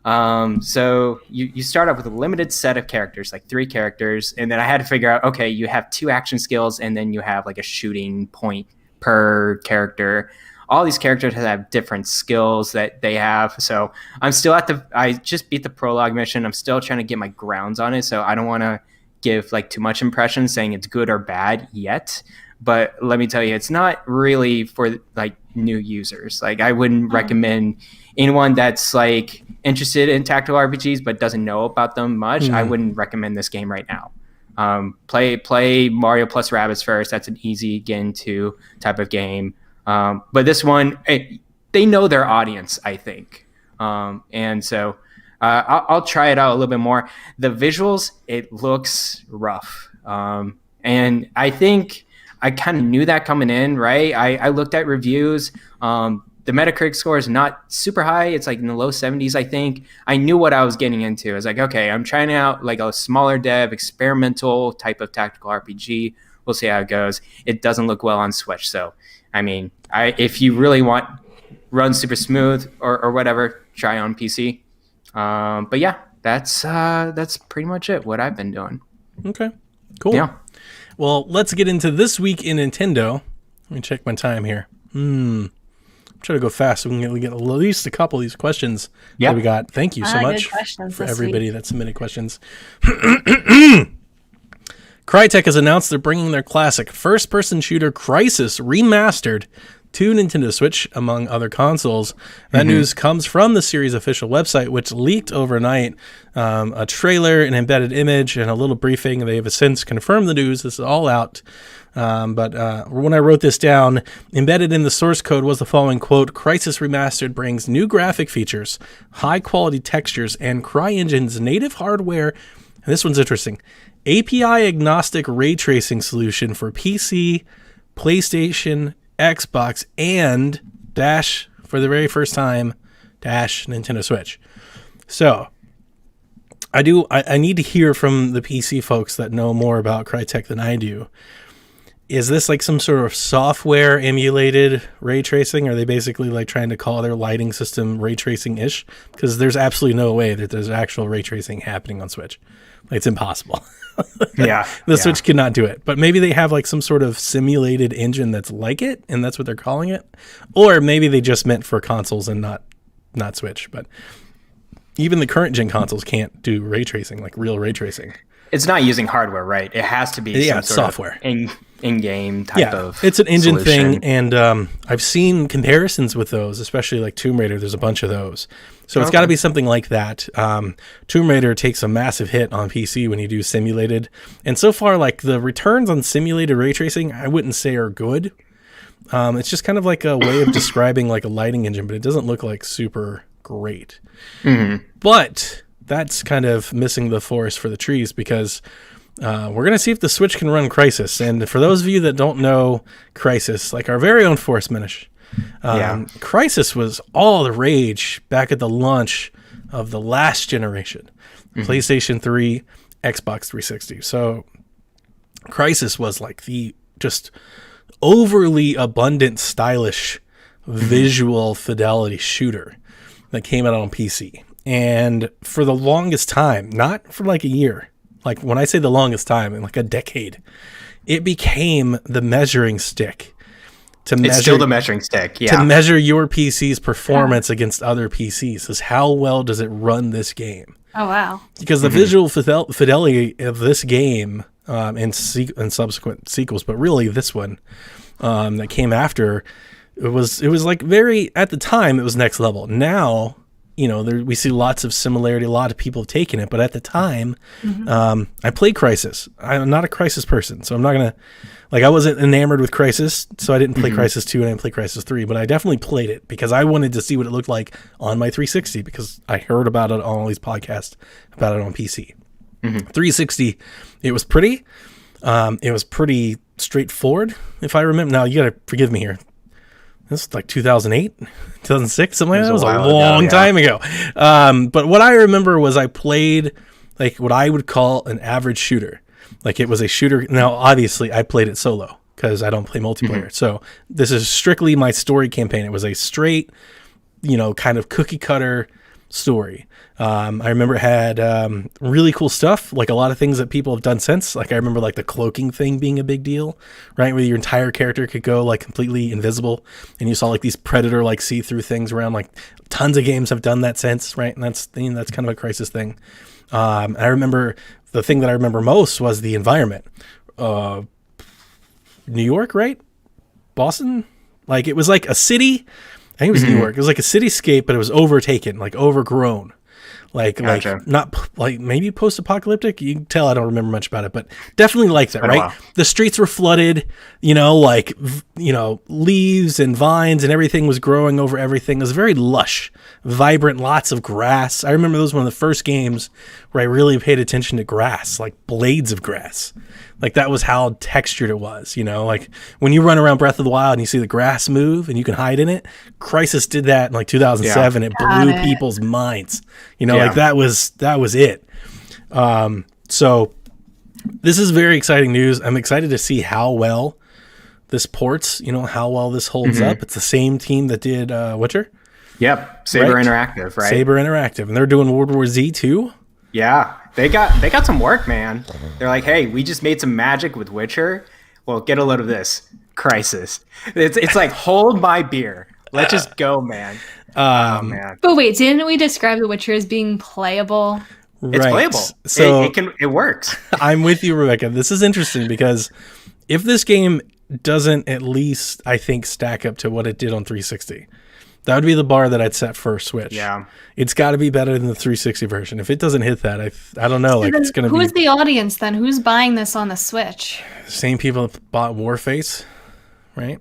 So you start off with a limited set of characters, like 3 characters. And then I had to figure out, okay, you have 2 action skills and then you have like a shooting point per character. All these characters have different skills that they have. So I'm still I just beat the prologue mission. I'm still trying to get my grounds on it. So I don't want to give like too much impression saying it's good or bad yet. But let me tell you, it's not really for like new users. Like I wouldn't recommend anyone that's like interested in tactical RPGs but doesn't know about them much. I wouldn't recommend this game right now. Play Mario plus Rabbids first. That's an easy get into type of game. But this one, they know their audience, I think. And so I'll try it out a little bit more. The visuals, it looks rough. And I think I kind of knew that coming in, right? I looked at reviews. The Metacritic score is not super high. It's like in the low 70s, I think. I knew what I was getting into. I was like, okay, I'm trying out like a smaller dev, experimental type of tactical RPG. We'll see how it goes. It doesn't look well on Switch. So, I mean, if you really want run super smooth or whatever, try on PC. But yeah, that's pretty much it, what I've been doing. Okay. Cool. Yeah. Well, let's get into this week in Nintendo. Let me check my time here. I'm trying to go fast so we can get at least a couple of these questions that we got. Thank you so Good much questions for this everybody that submitted questions. Crytek has announced they're bringing their classic first-person shooter Crysis remastered to Nintendo Switch, among other consoles. That news comes from the series' official website, which leaked overnight a trailer, an embedded image, and a little briefing. They have since confirmed the news. This is all out. But when I wrote this down, embedded in the source code was the following quote: Crysis Remastered brings new graphic features, high-quality textures, and CryEngine's native hardware. And this one's interesting. API-agnostic ray tracing solution for PC, PlayStation, Xbox, and dash, for the very first time, dash Nintendo Switch. So, I need to hear from the PC folks that know more about Crytek than I do. Is this like some sort of software emulated ray tracing? Are they basically like trying to call their lighting system ray tracing-ish? Because there's absolutely no way that there's actual ray tracing happening on Switch. Like, it's impossible. Yeah. The Switch cannot do it. But maybe they have like some sort of simulated engine that's like it, and that's what they're calling it. Or maybe they just meant for consoles and not Switch. But even the current gen consoles can't do ray tracing, like real ray tracing. It's not using hardware, right? It has to be some it's sort software. of in-game type of it's an engine solution. thing, and I've seen comparisons with those, especially like Tomb Raider. There's a bunch of those. So it's got to be something like that. Tomb Raider takes a massive hit on PC when you do simulated. And so far, like the returns on simulated ray tracing, I wouldn't say are good. It's just kind of like a way of describing like a lighting engine, but it doesn't look like super great. But that's kind of missing the forest for the trees, because we're going to see if the Switch can run Crysis. And for those of you that don't know Crysis, like our very own Forest Minish, Crysis was all the rage back at the launch of the last generation, PlayStation 3, Xbox 360. So Crysis was like the just overly abundant, stylish, visual fidelity shooter that came out on PC. And for the longest time, not for like a year, like when I say the longest time, in like a decade, it became the measuring stick. It's still the measuring stick, to measure your PC's performance against other PCs, is how well does it run this game? Oh, wow. Because the visual fidelity of this game and subsequent sequels, but really this one that came after, it was like very, at the time, it was next level. Now, you know, we see lots of similarity. A lot of people have taken it, but at the time, I played Crysis. I'm not a Crysis person, so I'm not gonna, like, I wasn't enamored with Crysis, so I didn't play Crysis 2 and I didn't play Crysis 3, but I definitely played it because I wanted to see what it looked like on my 360, because I heard about it on all these podcasts about it on PC. 360, it was pretty. It was pretty straightforward, if I remember. Now, you gotta forgive me here. This was like 2008, 2006, something like that. It was a long time ago. But what I remember was I played like what I would call an average shooter. Like it was a shooter. Now, obviously, I played it solo because I don't play multiplayer. So this is strictly my story campaign. It was a straight, you know, kind of cookie cutter story. I remember it had really cool stuff, like a lot of things that people have done since. Like I remember like the cloaking thing being a big deal, right? Where your entire character could go like completely invisible, and you saw like these predator like see-through things around. Like tons of games have done that since, right? And that's kind of a Crysis thing. I remember the thing that I remember most was the environment. New York, right? Boston? Like it was like a city. I think it was New York. It was like a cityscape, but it was overtaken, like overgrown. Like not like maybe post-apocalyptic. You can tell I don't remember much about it, but definitely like that, right? The streets were flooded, you know, like, you know, leaves and vines and everything was growing over everything. It was very lush, vibrant, lots of grass. I remember those one of the first games where I really paid attention to grass, like blades of grass. Like that was how textured it was, you know, like when you run around Breath of the Wild and you see the grass move and you can hide in it. Crysis did that in like 2007. It blew people's minds, you know, like that was it. So this is very exciting news. I'm excited to see how well this ports, you know, how well this holds up. It's the same team that did Witcher. Yep. Saber Interactive, right? Saber Interactive. And they're doing World War Z too. Yeah, they got some work, man. They're like, hey, we just made some magic with Witcher. Well, get a load of this, Crysis. It's like, hold my beer. Let's just go, man. Oh man. But wait, didn't we describe The Witcher as being playable? It's playable. So it works. I'm with you, Rebecca. This is interesting because if this game doesn't at least, I think, stack up to what it did on 360. That would be the bar that I'd set for Switch. Yeah. It's got to be better than the 360 version. If it doesn't hit that, I don't know. So like it's going to be... Who's the audience then? Who's buying this on the Switch? Same people that bought Warface, right?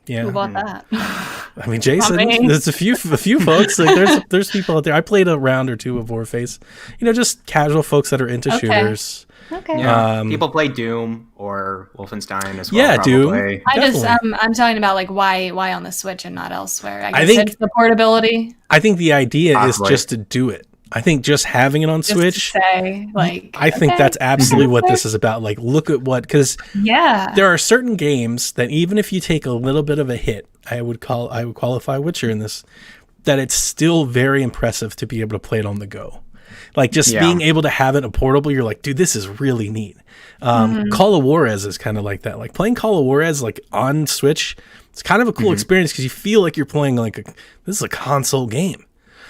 Yeah. Who bought that? I mean, Jason. There's a few folks. Like there's people out there. I played a round or two of Warface. You know, just casual folks that are into shooters. Okay. Yeah. People play Doom or Wolfenstein as well. Yeah, probably. Doom. I'm talking about like why on the Switch and not elsewhere. I think it's the portability. I think the idea is just to do it. I think just having it on just Switch. To say, like, I think that's absolutely what this is about. Like, look at what, because there are certain games that even if you take a little bit of a hit, I would qualify Witcher in this, that it's still very impressive to be able to play it on the go. Like just being able to have it a portable, you're like, dude, this is really neat. Call of Juarez is kind of like that. Like playing Call of Juarez like on Switch, it's kind of a cool experience because you feel like you're playing like this is a console game.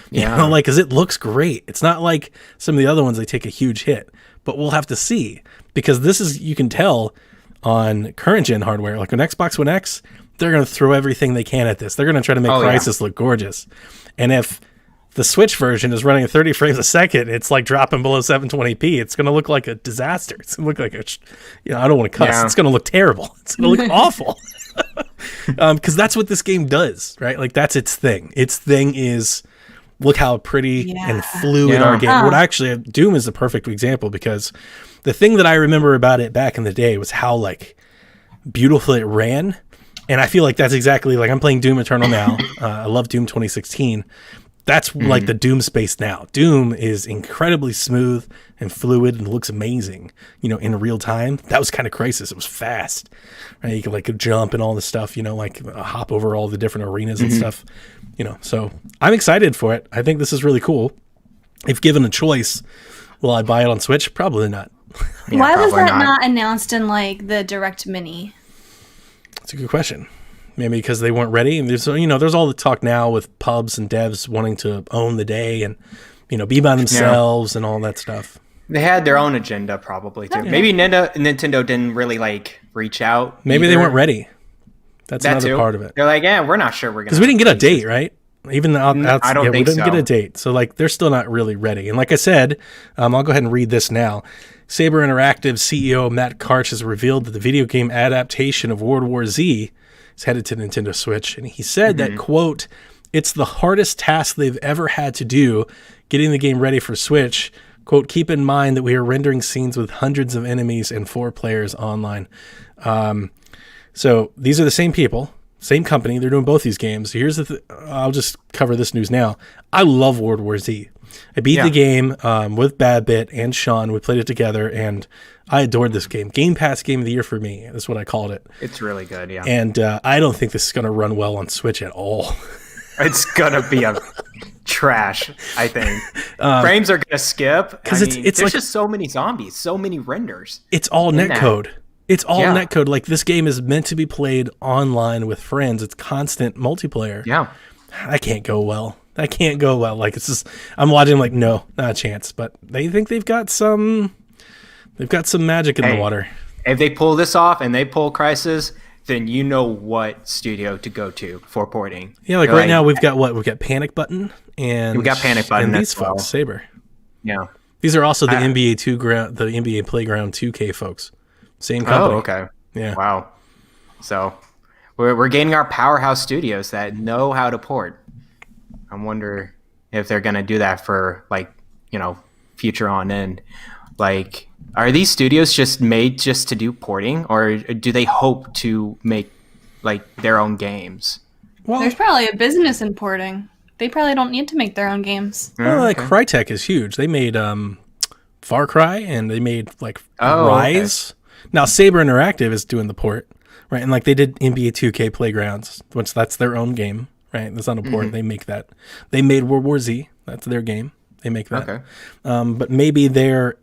You know, like because it looks great. It's not like some of the other ones they take a huge hit, but we'll have to see, because this is, you can tell on current gen hardware, like on Xbox One X, they're going to throw everything they can at this. They're going to try to make Crysis look gorgeous. And if the Switch version is running at 30 frames a second, it's like dropping below 720p. It's going to look like a disaster. It's going to look like I don't want to cuss. Yeah. It's going to look terrible. It's going to look awful. Because that's what this game does, right? Like, that's its thing. Its thing is, look how pretty and fluid our game. What actually, Doom is the perfect example, because the thing that I remember about it back in the day was how like beautiful it ran. And I feel like that's exactly, like, I'm playing Doom Eternal now. I love Doom 2016. That's like the Doom space now. Doom is incredibly smooth and fluid and looks amazing, in real time. That was kind of Crysis. It was fast, right? You could like jump and all this stuff, like hop over all the different arenas and stuff, So I'm excited for it. I think this is really cool. If given a choice, will I buy it on Switch? Probably not. Why was that not announced in like the Direct Mini? That's a good question. Maybe because they weren't ready. And there's, there's all the talk now with pubs and devs wanting to own the day and, be by themselves and all that stuff. They had their own agenda probably too. Yeah. Maybe Nintendo didn't really like reach out. Maybe they weren't ready. That's another part of it. They're like, we're not sure we're going to. Because we didn't get a date, right? Even I don't think we didn't get a date. So like, they're still not really ready. And like I said, I'll go ahead and read this now. Saber Interactive CEO Matt Karch has revealed that the video game adaptation of World War Z is headed to Nintendo Switch. And he said that, quote, "It's the hardest task they've ever had to do, getting the game ready for Switch. Quote, keep in mind that we are rendering scenes with hundreds of enemies and 4 players online." So these are the same people, same company. They're doing both these games. Here's I'll just cover this news now. I love World War Z. I beat the game with Badbit and Sean. We played it together, and I adored this game. Game Pass Game of the Year for me is what I called it. It's really good, yeah. And I don't think this is going to run well on Switch at all. It's going to be a trash, I think. Frames are going to skip. Because it's there's just so many zombies, so many renders. It's all netcode. It's all netcode. Like, this game is meant to be played online with friends. It's constant multiplayer. Yeah. That can't go well. Like, it's just, I'm watching like, no, not a chance. But they think they've got some magic in the water. If they pull this off and they pull Crysis, then you know what studio to go to for porting. Yeah, like right now we've got Panic Button and these folks, Saber. Yeah. These are also the NBA Playground 2K folks. Same company. Oh, okay. Yeah. Wow. So we're gaining our powerhouse studios that know how to port. I wonder if they're going to do that for future on end. Like, are these studios just made just to do porting, or do they hope to make like their own games? Well, there's probably a business in porting. They probably don't need to make their own games. Well, like Crytek is huge. They made Far Cry, and they made Rise. Okay. Now Saber Interactive is doing the port, right? And like they did NBA 2K Playgrounds, which that's their own game, right? That's not a port. They make that. They made World War Z. That's their game. They make that. Okay. But maybe their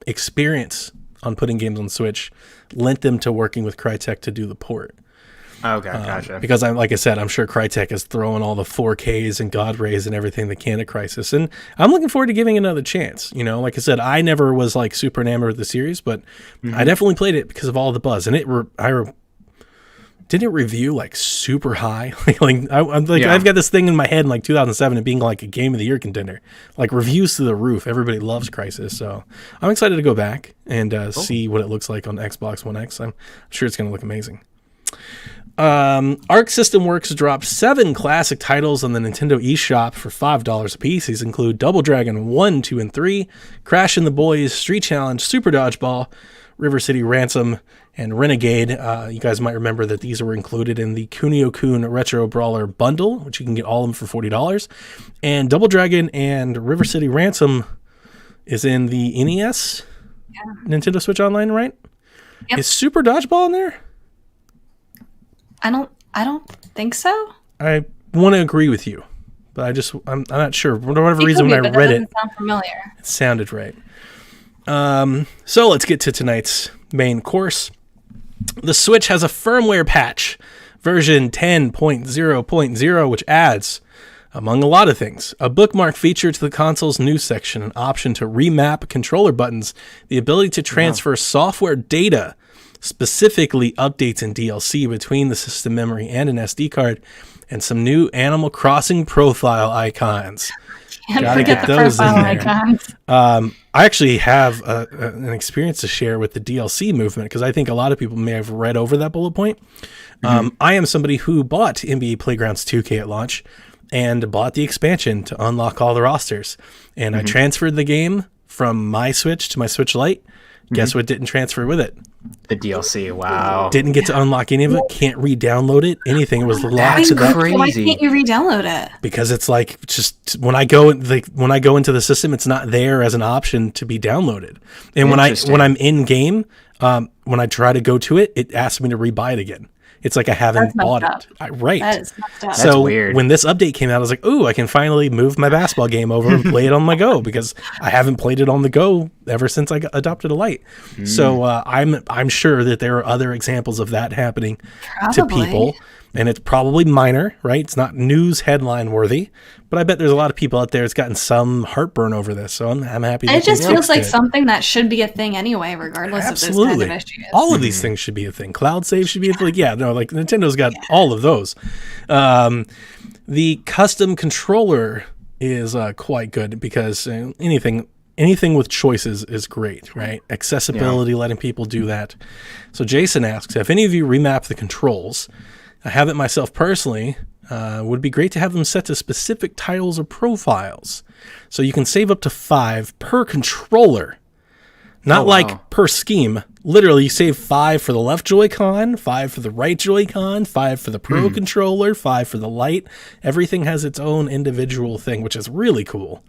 experience on putting games on Switch lent them to working with Crytek to do the port. Okay, gotcha. Because like I said, I'm sure Crytek is throwing all the 4Ks and God rays and everything they can at Crysis, and I'm looking forward to giving it another chance. Like I said, I never was like super enamored with the series, but I definitely played it because of all the buzz, and didn't it review like super high. I've got this thing in my head in like 2007 it being like a Game of the Year contender, like reviews to the roof. Everybody loves Crysis, so I'm excited to go back and see what it looks like on Xbox One X. I'm sure it's going to look amazing. Arc System Works dropped 7 classic titles on the Nintendo eShop for $5 a piece. These include Double Dragon 1, 2, and 3, Crash and the Boys, Street Challenge, Super Dodgeball, River City Ransom, and Renegade. You guys might remember that these were included in the Kunio-kun Retro Brawler bundle, which you can get all of them for $40. And Double Dragon and River City Ransom is in the NES Nintendo Switch Online, right? Yep. Is Super Dodgeball in there? I don't think so. I want to agree with you, but I'm not sure. For whatever reason, when I read it, sound familiar. It sounded right. So let's get to tonight's main course. The Switch has a firmware patch, version 10.0.0, which adds Among a lot of things, a bookmark feature to the console's news section, an option to remap controller buttons, the ability to transfer software data, specifically updates and DLC between the system memory and an SD card, and some new Animal Crossing profile icons. Can't Gotta forget get the those in profile there. icons. I actually have an experience to share with the DLC movement because I think a lot of people may have read over that bullet point. I am somebody who bought NBA Playgrounds 2K at launch and bought the expansion to unlock all the rosters. And I transferred the game from my Switch to my Switch Lite. Guess what didn't transfer with it? The DLC. Wow. Didn't get to unlock any of it. Can't re-download it. Anything. It was locked That's to that. crazy. Why can't you re-download it? Because it's like just when I go into the system, it's not there as an option to be downloaded. And when I'm in game, when I try to go to it, it asks me to rebuy it again. It's like I haven't bought it. Right. That is messed up. So That's weird. when this update came out, I was like, "Ooh, I can finally move my basketball game over and play it on my Go," because I haven't played it on the Go ever since I adopted a Lite. So I'm sure that there are other examples of that happening to people, and it's probably minor, right? It's not news headline worthy, but I bet there's a lot of people out there that's gotten some heartburn over this. So I'm happy. It just feels like something. something that should be a thing anyway, regardless of those kind of issues. All of these things should be a thing. Cloud save should be a thing. Like Nintendo's got all of those. The custom controller is quite good because anything with choices is great, right? Accessibility, letting people do that. So Jason asks, if any of you remap the controls, I have it myself personally, would be great to have them set to specific titles or profiles. So you can save up to 5 per controller. Not per scheme. Literally, you save 5 for the left Joy-Con, 5 for the right Joy-Con, 5 for the Pro controller, 5 for the Lite. Everything has its own individual thing, which is really cool.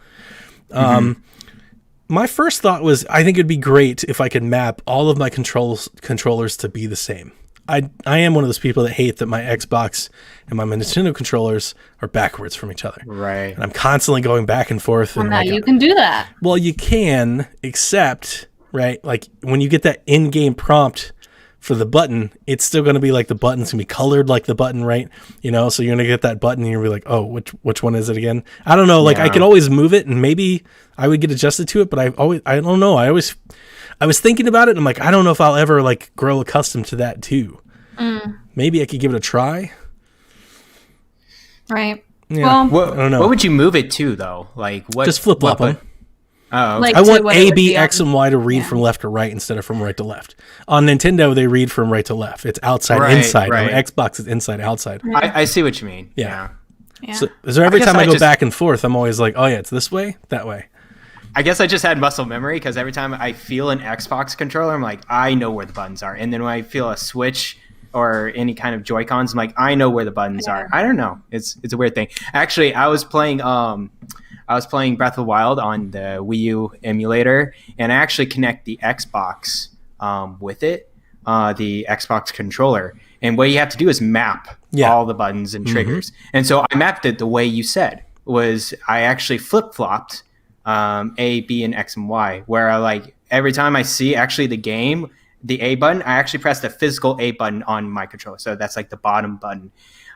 My first thought was, I think it'd be great if I could map all of my controllers to be the same. I am one of those people that hate that my Xbox and my Nintendo controllers are backwards from each other. Right. And I'm constantly going back and forth. Well, And now like, you can do that. well, you can, except, right, like when you get that in-game prompt for the button, it's still going to be like the button's going to be colored like the button, right? So you're going to get that button and you'll be like, oh, which one is it again? I don't know. Like I could always move it and maybe I would get adjusted to it, but I don't know. I was thinking about it and I'm like, I don't know if I'll ever like grow accustomed to that too. Maybe I could give it a try. Right. Yeah. Well, I don't know. What would you move it to though? Like what? Just flip-flop them. Oh, okay. like I to want what it A, would B, be X, on- and Y to read from left to right instead of from right to left. On Nintendo, they read from right to left. It's outside, Right, inside. right. On Xbox, it's inside, outside. I see what you mean. Yeah. Yeah. So every guess time I I go just- back and forth, I'm always like, oh yeah, it's this way, that way. I guess I just had muscle memory because every time I feel an Xbox controller, I'm like, I know where the buttons are. And then when I feel a Switch or any kind of Joy-Cons, I'm like, I know where the buttons are. I don't know. It's a weird thing. Actually, I was playing Breath of the Wild on the Wii U emulator, and I actually connect the Xbox with it, the Xbox controller. And what you have to do is map all the buttons and triggers. And so I mapped it the way you said. Was I actually flip-flopped A, B, and X and Y, where I like every time I see actually the game, the A button, I actually press the physical A button on my controller. So that's like the bottom button.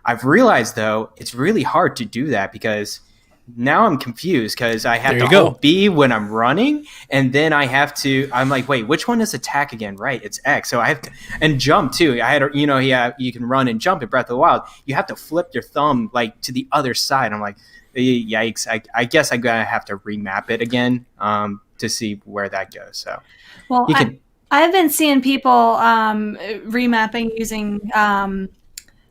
I've realized though, it's really hard to do that because now I'm confused because I have to hold B when I'm running, and then I'm like, wait, which one is attack again? Right, it's X. So I have to, and jump too. I had, you can run and jump in Breath of the Wild. You have to flip your thumb like to the other side. I'm like, yikes. I guess I'm going to have to remap it again to see where that goes. So, well, I've been seeing people remapping using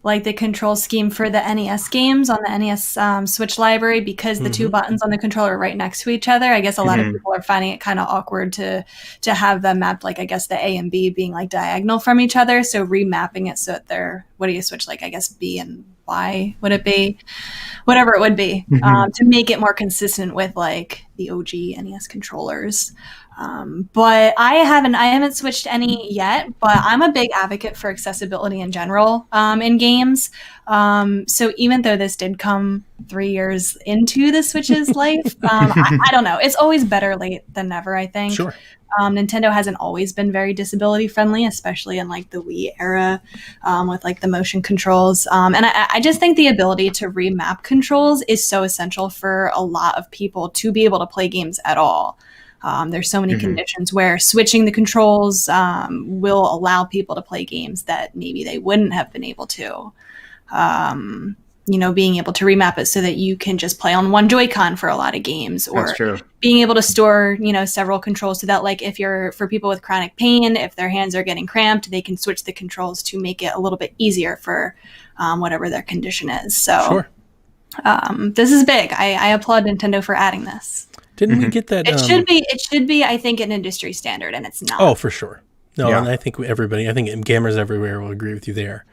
like the control scheme for the NES games on the NES Switch library because the two buttons on the controller are right next to each other. I guess a lot of people are finding it kind of awkward to have them mapped, like I guess the A and B being like diagonal from each other. So remapping it so that they're, what do you switch, like I guess B and Y would it be? Whatever it would be, to make it more consistent with like the OG NES controllers. But I haven't switched any yet, but I'm a big advocate for accessibility in general in games. So even though this did come 3 years into the Switch's life, I don't know. It's always better late than never, I think. Sure. Nintendo hasn't always been very disability friendly, especially in like the Wii era with like the motion controls. And I just think the ability to remap controls is so essential for a lot of people to be able to play games at all. There's so many conditions where switching the controls will allow people to play games that maybe they wouldn't have been able to. Being able to remap it so that you can just play on one Joy-Con for a lot of games, or being able to store, several controls so that like for people with chronic pain, if their hands are getting cramped, they can switch the controls to make it a little bit easier for whatever their condition is. So this is big. I applaud Nintendo for adding this. Didn't we get that? It should be, I think, an industry standard, and it's not. Oh, for sure. No, and I think gamers everywhere will agree with you there.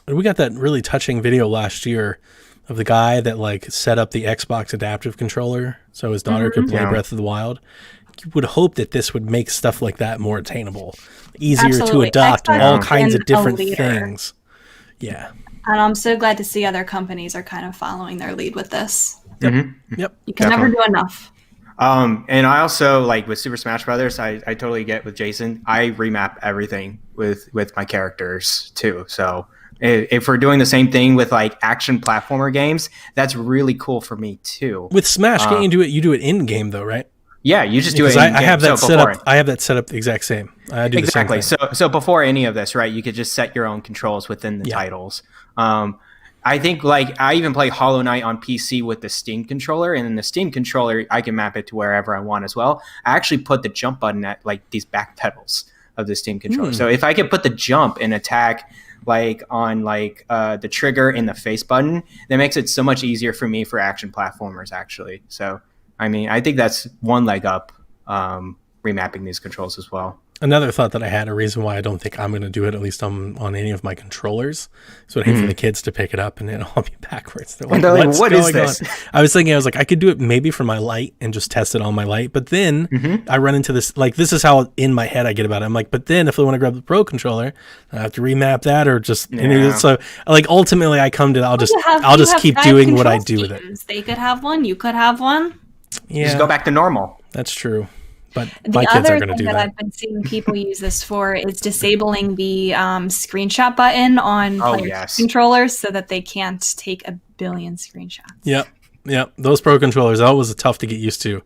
We got that really touching video last year of the guy that like set up the Xbox adaptive controller so his daughter could play Breath of the Wild. You would hope that this would make stuff like that more attainable, easier to adopt all kinds of different things. Yeah. And I'm so glad to see other companies are kind of following their lead with this. Yep. You can never do enough. And I also like with Super Smash Brothers, I totally get with Jason. I remap everything with my characters too. So if we're doing the same thing with like action platformer games, that's really cool for me too. With Smash, can't you do it? You do it in game though, right? Yeah, you just do it. I have that set up. I have that set up the exact same. I do exactly. The same thing. So before any of this, right? You could just set your own controls within the titles. I think like I even play Hollow Knight on PC with the Steam controller, and in the Steam controller, I can map it to wherever I want as well. I actually put the jump button at like these back pedals of the Steam controller. So if I could put the jump and attack like on like the trigger and the face button, that makes it so much easier for me for action platformers actually. So I mean, I think that's one leg up remapping these controls as well. Another thought that I had, a reason why I don't think I'm going to do it, at least on any of my controllers, so I hate for the kids to pick it up and it'll all be backwards. They're like, what is this? I was thinking, I could do it maybe for my light and just test it on my light, but then I run into this, like, this is how in my head I get about it. I'm like, but then if I want to grab the Pro controller, I have to remap that or just, so like ultimately I come to, I'll just keep doing what I do with it. They could have one, you could have one. Yeah. Just go back to normal. That's true. But the my kids other are going to do thing that I've been seeing people use this for is disabling the screenshot button on controllers so that they can't take a billion screenshots. Yep. Those Pro controllers, that was tough to get used to.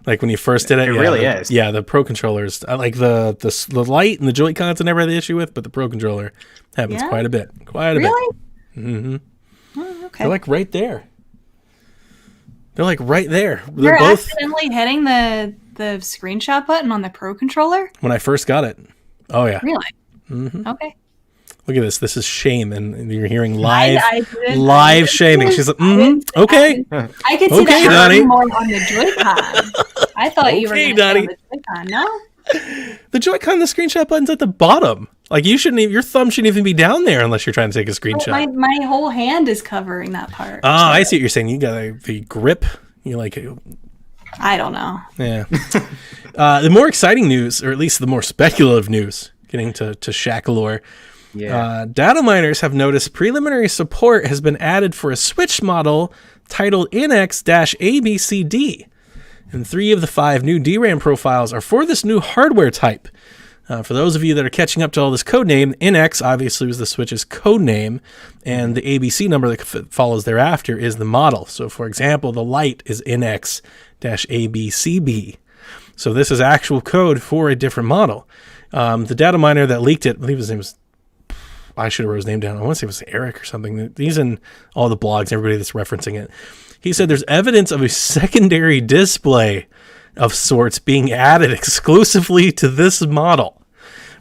Like when you first did it, it really is. Yeah, the Pro controllers, I like the light and the Joy-Cons I never had the issue with, but the Pro controller happens quite a bit. Really? Mm-hmm. Oh, okay. They're like right there. They're You're both accidentally hitting the screenshot button on the Pro controller? When I first got it. Oh, yeah. Really? Mm-hmm. Okay. Look at this. This is shame, and you're hearing live shaming. She's like, okay. I could see that happening more on the Joy-Con. I thought you were going to on the Joy-Con. No? The Joy-Con, the screenshot button's at the bottom. Like your thumb shouldn't even be down there unless you're trying to take a screenshot. My whole hand is covering that part. Oh, I see what you're saying. You got the grip. You like it. I don't know. Yeah. The more exciting news, or at least the more speculative news, getting to Shakalore. Yeah. Data miners have noticed preliminary support has been added for a Switch model titled NX-ABCD. And 3 of the 5 new DRAM profiles are for this new hardware type. For those of you that are catching up to all this code name, NX obviously was the Switch's code name, and the ABC number that follows thereafter is the model. So, for example, the light is NX-ABCB. So this is actual code for a different model. The data miner that leaked it, I believe his name was, I should have wrote his name down. I want to say it was Eric or something. He's in all the blogs, everybody that's referencing it. He said there's evidence of a secondary display of sorts being added exclusively to this model,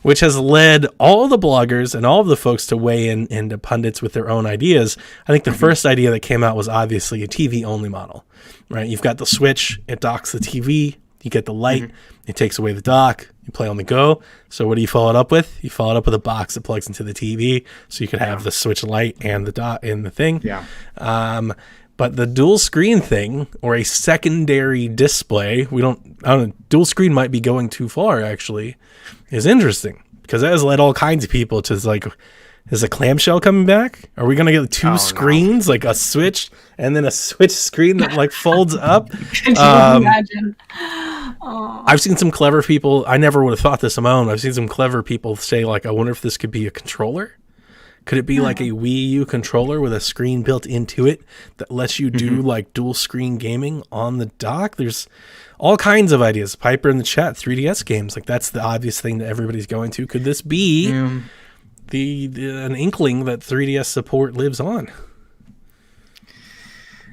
which has led all the bloggers and all of the folks to weigh in and the pundits with their own ideas. I think the first idea that came out was obviously a TV-only model, right? You've got the Switch, it docks the TV, you get the light, it takes away the dock, you play on the go. So what do you follow it up with? You follow it up with a box that plugs into the TV, so you could have the Switch Lite and the dock and the thing. Yeah. But the dual screen thing, or a secondary display, I don't know, dual screen might be going too far, actually, is interesting. Because that has led all kinds of people to like, is a clamshell coming back? Are we going to get two screens, like a Switch and then a Switch screen that like folds up? Could you imagine? I've seen some clever people. I never would have thought this of my own. I've seen some clever people say like, I wonder if this could be a controller. Could it be like a Wii U controller with a screen built into it that lets you do like dual screen gaming on the dock? There's all kinds of ideas. Piper in the chat, 3DS games. Like that's the obvious thing that everybody's going to. Could this be an inkling that 3DS support lives on?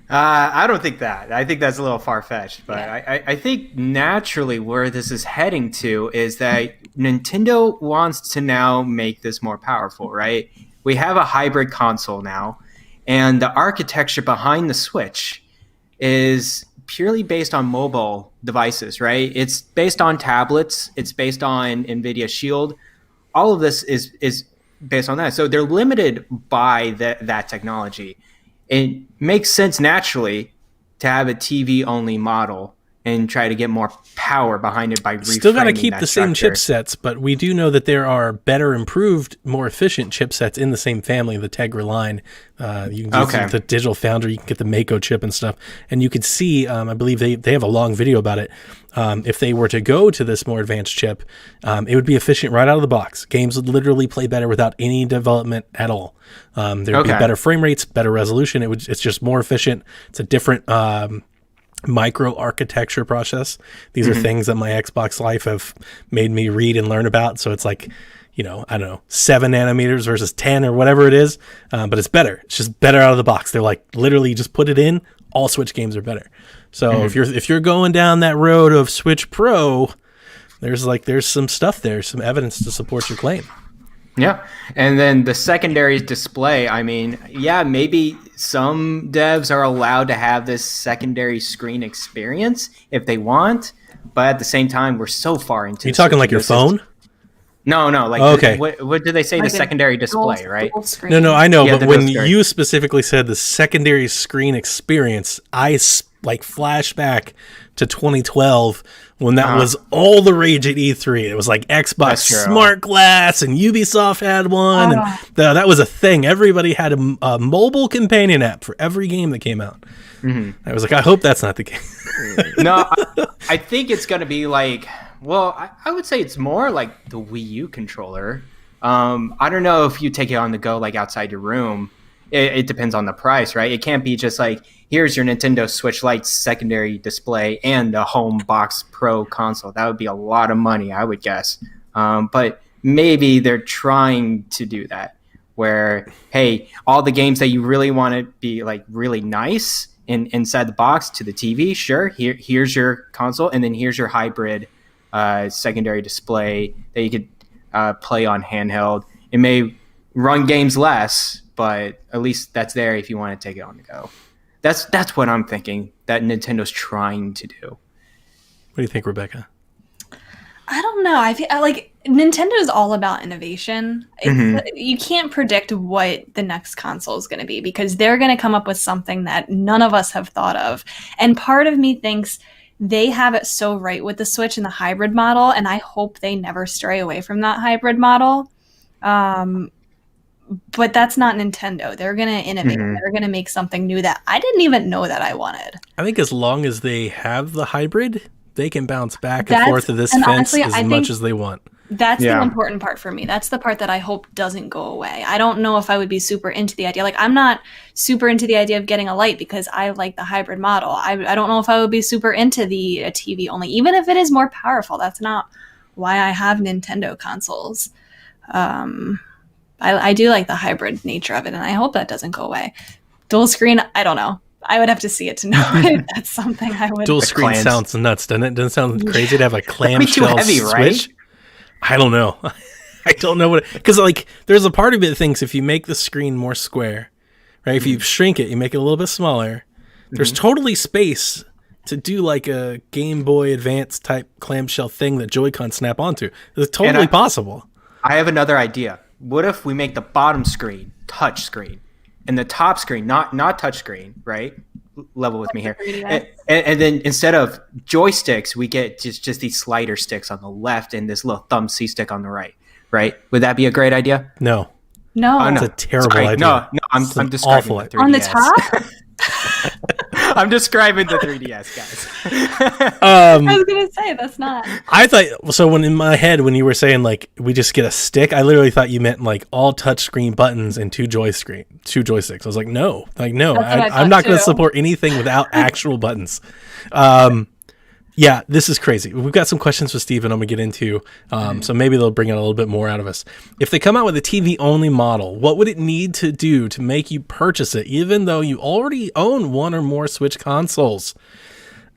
I don't think that. I think that's a little far-fetched. But I think naturally where this is heading to is that Nintendo wants to now make this more powerful, right? We have a hybrid console now, and the architecture behind the Switch is purely based on mobile devices, right? It's based on tablets. It's based on NVIDIA Shield. All of this is based on that. So they're limited by that technology. It makes sense naturally to have a TV-only model and try to get more power behind it by reframing Still got to keep the same structure. chipsets, but we do know that there are better, improved, more efficient chipsets in the same family, the Tegra line. You can get the Digital Foundry, you can get the Mako chip and stuff. And you could see, I believe they have a long video about it. If they were to go to this more advanced chip, it would be efficient right out of the box. Games would literally play better without any development at all. There would be better frame rates, better resolution. It's just more efficient. It's a different micro architecture process. These are things that my Xbox life have made me read and learn about. So it's like, I don't know, 7 nanometers versus 10 or whatever it is. But it's better. It's just better out of the box. They're like, literally just put it in. All Switch games are better. So if you're going down that road of Switch Pro, there's some stuff there, some evidence to support your claim. Yeah. And then the secondary display, I mean, maybe some devs are allowed to have this secondary screen experience if they want, but at the same time, we're so far into You talking like your phone? No, like what did they say? Like the secondary display, right? No, I know, Yeah, but the when display. you specifically said the secondary screen experience, I like flash back to 2012 when that was all the rage at E3. It was like Xbox Smart Glass and Ubisoft had one, and that was a thing. Everybody had a mobile companion app for every game that came out. I was like, I hope that's not the case. No, I think it's going to be like, well, I would say it's more like the Wii U controller. I don't know if you take it on the go, like outside your room. It depends on the price, right? It can't be just like, here's your Nintendo Switch Lite secondary display and a Home Box Pro console. That would be a lot of money, I would guess. But maybe they're trying to do that, where, hey, all the games that you really want to be like really nice inside the box to the TV, sure, here's your console, and then here's your hybrid secondary display that you could play on handheld. It may run games less, but at least that's there if you want to take it on the go. That's what I'm thinking that Nintendo's trying to do. What do you think, Rebecca? I don't know. I feel like Nintendo's all about innovation. You can't predict what the next console is going to be because they're going to come up with something that none of us have thought of. And part of me thinks they have it so right with the Switch and the hybrid model, and I hope they never stray away from that hybrid model. But that's not Nintendo. They're going to innovate. They're going to make something new that I didn't even know that I wanted. I think as long as they have the hybrid, they can bounce back and forth to this fence honestly, as much as they want. That's the important part for me. That's the part that I hope doesn't go away. I don't know if I would be super into the idea. Like, I'm not super into the idea of getting a light because I like the hybrid model. I don't know if I would be super into the TV only, even if it is more powerful. That's not why I have Nintendo consoles. I do like the hybrid nature of it, and I hope that doesn't go away. Dual screen, I don't know. I would have to see it to know if that's something I would. Dual screen sounds nuts, doesn't it? Doesn't it sound crazy to have a clamshell heavy, Switch? right? I don't know. I don't know because like there's a part of it that thinks if you make the screen more square, right? If you shrink it, you make it a little bit smaller. There's totally space to do like a Game Boy Advance type clamshell thing that Joy-Con snap onto. It's totally possible. I have another idea. What if we make the bottom screen touch screen and the top screen not touch screen, right? level with me here. 3DS. And then instead of joysticks, we get just these slider sticks on the left and this little thumb C stick on the right. Right? Would that be a great idea? No. No. Oh, no. It's a terrible Sorry, idea. No, I'm describing awful the 3DS. On the top? I'm describing the 3DS, guys. I was gonna say that's not. I thought so. When in my head, when you were saying like we just get a stick, I literally thought you meant like all touchscreen buttons and two joysticks. I was like, no, I'm not going to support anything without actual buttons. Yeah, this is crazy. We've got some questions for Steven I'm going to get into, so maybe they'll bring out a little bit more out of us. If they come out with a TV-only model, what would it need to do to make you purchase it, even though you already own one or more Switch consoles?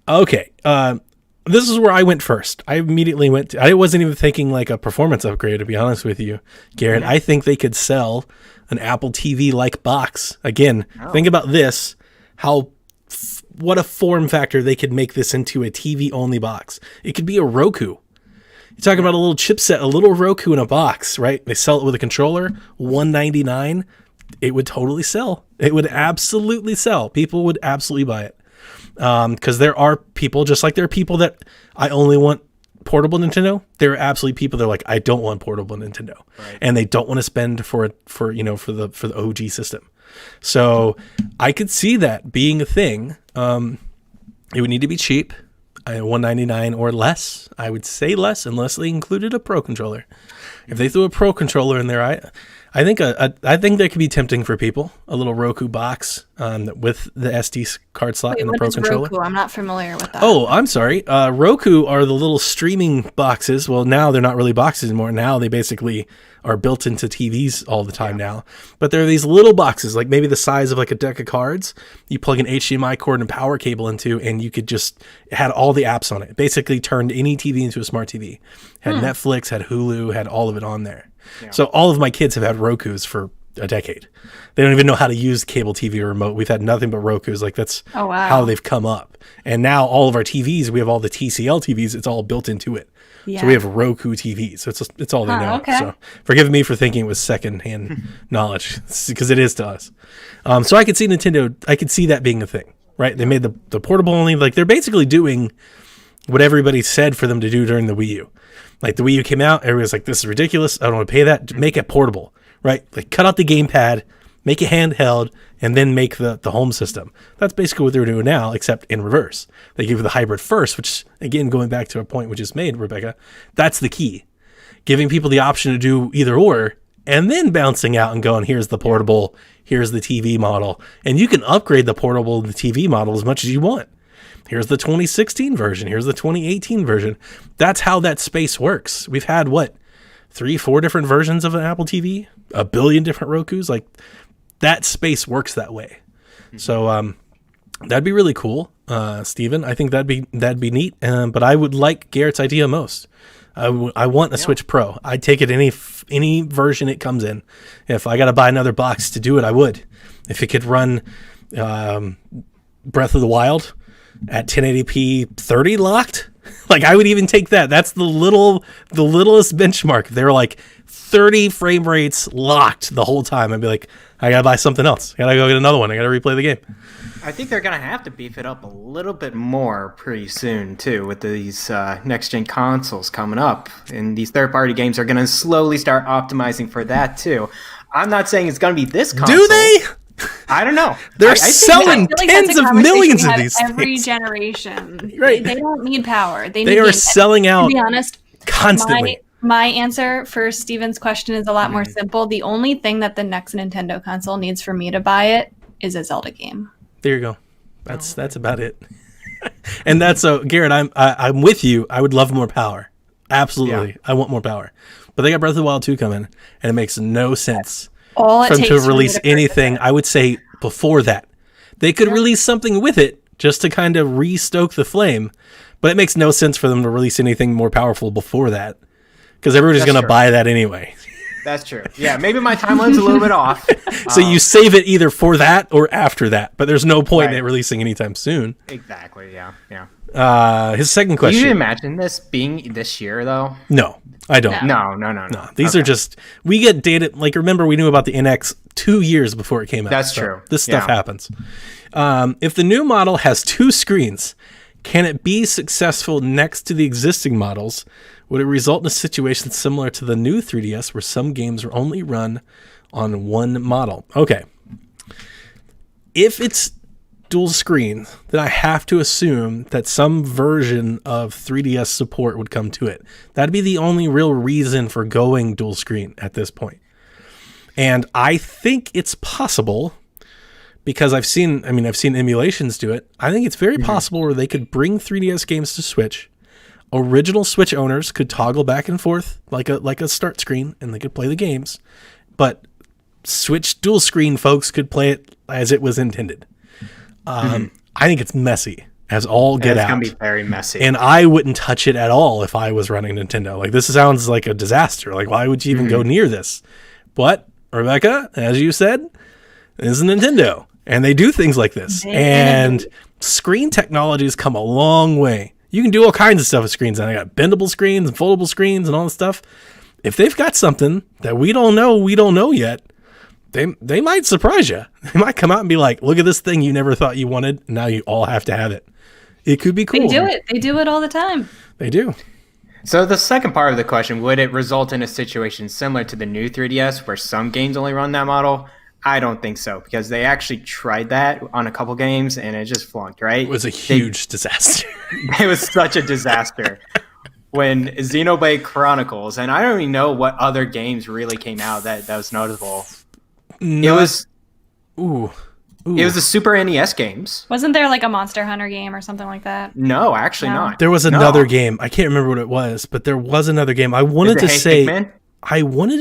Okay, this is where I went first. I immediately went I wasn't even thinking like a performance upgrade, to be honest with you, Garrett. I think they could sell an Apple TV-like box. Again, think about this, what a form factor they could make this into a TV-only box. It could be a Roku. You're talking about a little chipset, a little Roku in a box, right? They sell it with a controller, $199. It would totally sell. It would absolutely sell. People would absolutely buy it. Because there are people, just like there are people that I only want portable Nintendo. There are absolutely people that are like, I don't want portable Nintendo, right. And they don't want to spend for the OG system. So I could see that being a thing. It would need to be cheap, $199 or less. I would say less unless they included a Pro controller. If they threw a Pro controller in there, I think that could be tempting for people. A little Roku box with the SD card slot and the Pro controller. Roku? I'm not familiar with that. Oh, I'm sorry. Roku are the little streaming boxes. Well, now they're not really boxes anymore. Now they basically are built into TVs all the time now. But there are these little boxes, like maybe the size of like a deck of cards. You plug an HDMI cord and power cable into, and you could it had all the apps on it. Basically turned any TV into a smart TV. Had Netflix, had Hulu, had all of it on there. Yeah. So all of my kids have had Rokus for a decade. They don't even know how to use cable TV or remote. We've had nothing but Rokus. Like that's how they've come up. And now all of our TVs, we have all the TCL TVs. It's all built into it. Yeah. So we have Roku TVs. So it's all they know. Okay. So forgive me for thinking it was secondhand knowledge, because it is to us. So I could see Nintendo. I could see that being a thing, right? They made the portable only. Like they're basically doing what everybody said for them to do during the Wii U. Like the Wii U came out, everybody's like, this is ridiculous. I don't want to pay that. Make it portable, right? Like cut out the gamepad, make it handheld, and then make the home system. That's basically what they're doing now, except in reverse. They give you the hybrid first, which, again, going back to a point we just made, Rebecca, that's the key. Giving people the option to do either or, and then bouncing out and going, here's the portable, here's the TV model. And you can upgrade the portable and the TV model as much as you want. Here's the 2016 version. Here's the 2018 version. That's how that space works. We've had, 3-4 different versions of an Apple TV? 1 billion different Rokus? Like, that space works that way. So that'd be really cool, Steven. I think that'd be neat. But I would like Garrett's idea most. I want a Switch Pro. I'd take it any version it comes in. If I got to buy another box to do it, I would. If it could run Breath of the Wild at 1080p 30 locked, like I would even take that. That's the littlest benchmark. If they were like 30 frame rates locked the whole time, I'd be like, I gotta buy something else. I gotta go get another one. I gotta replay the game. I think they're gonna have to beef it up a little bit more pretty soon too, with these next gen consoles coming up, and these third party games are gonna slowly start optimizing for that too. I'm not saying it's gonna be this console. Do they? I don't know. They're selling tens of millions of these every things. generation. Right. They don't need power. They are selling out. To be honest, constantly. My answer for Steven's question is a lot more simple. The only thing that the next Nintendo console needs for me to buy it is a Zelda game. There you go. That's about it. And that's so, Garrett. I'm with you. I would love more power. Absolutely, yeah. I want more power. But they got Breath of the Wild 2 coming, and it makes no sense for them to release anything. I would say before that, they could release something with it just to kind of re-stoke the flame. But it makes no sense for them to release anything more powerful before that, because everybody's going to buy that anyway. That's true. Yeah, maybe my timeline's a little bit off. So you save it either for that or after that, but there's no point in Right. it releasing anytime soon. Exactly. Yeah. His second Can question. you imagine this being this year though? No, I don't. No. These are just, we get data. Like, remember, we knew about the NX 2 years before it came out. That's So true. This stuff Yeah. happens. If the new model has 2 screens, can it be successful next to the existing models? Would it result in a situation similar to the new 3DS where some games are only run on one model? Okay. If it's dual screen, then I have to assume that some version of 3DS support would come to it. That'd be the only real reason for going dual screen at this point. And I think it's possible because I've seen emulations do it. I think it's very possible where they could bring 3DS games to Switch. Original Switch owners could toggle back and forth like a start screen, and they could play the games. But Switch dual screen folks could play it as it was intended. I think it's messy as all get out. It's gonna be very messy. And I wouldn't touch it at all if I was running Nintendo. Like, this sounds like a disaster. Like, why would you even go near this? But Rebecca, as you said, this is Nintendo, and they do things like this. And screen technology has come a long way. You can do all kinds of stuff with screens. And I got bendable screens and foldable screens and all this stuff. If they've got something that we don't know yet, they might surprise you. They might come out and be like, look at this thing you never thought you wanted. Now you all have to have it. It could be cool. They do it. They do it all the time. They do. So the second part of the question, would it result in a situation similar to the new 3DS where some games only run that model? I don't think so, because they actually tried that on a couple games and it just flunked, right? It was a huge disaster. It was such a disaster. When Xenoblade Chronicles, and I don't even know what other games really came out that was notable. It was the Super NES games. Wasn't there like a Monster Hunter game or something like that? No, actually No. not. There was another game. I can't remember what it was, but there was another game. I wanted to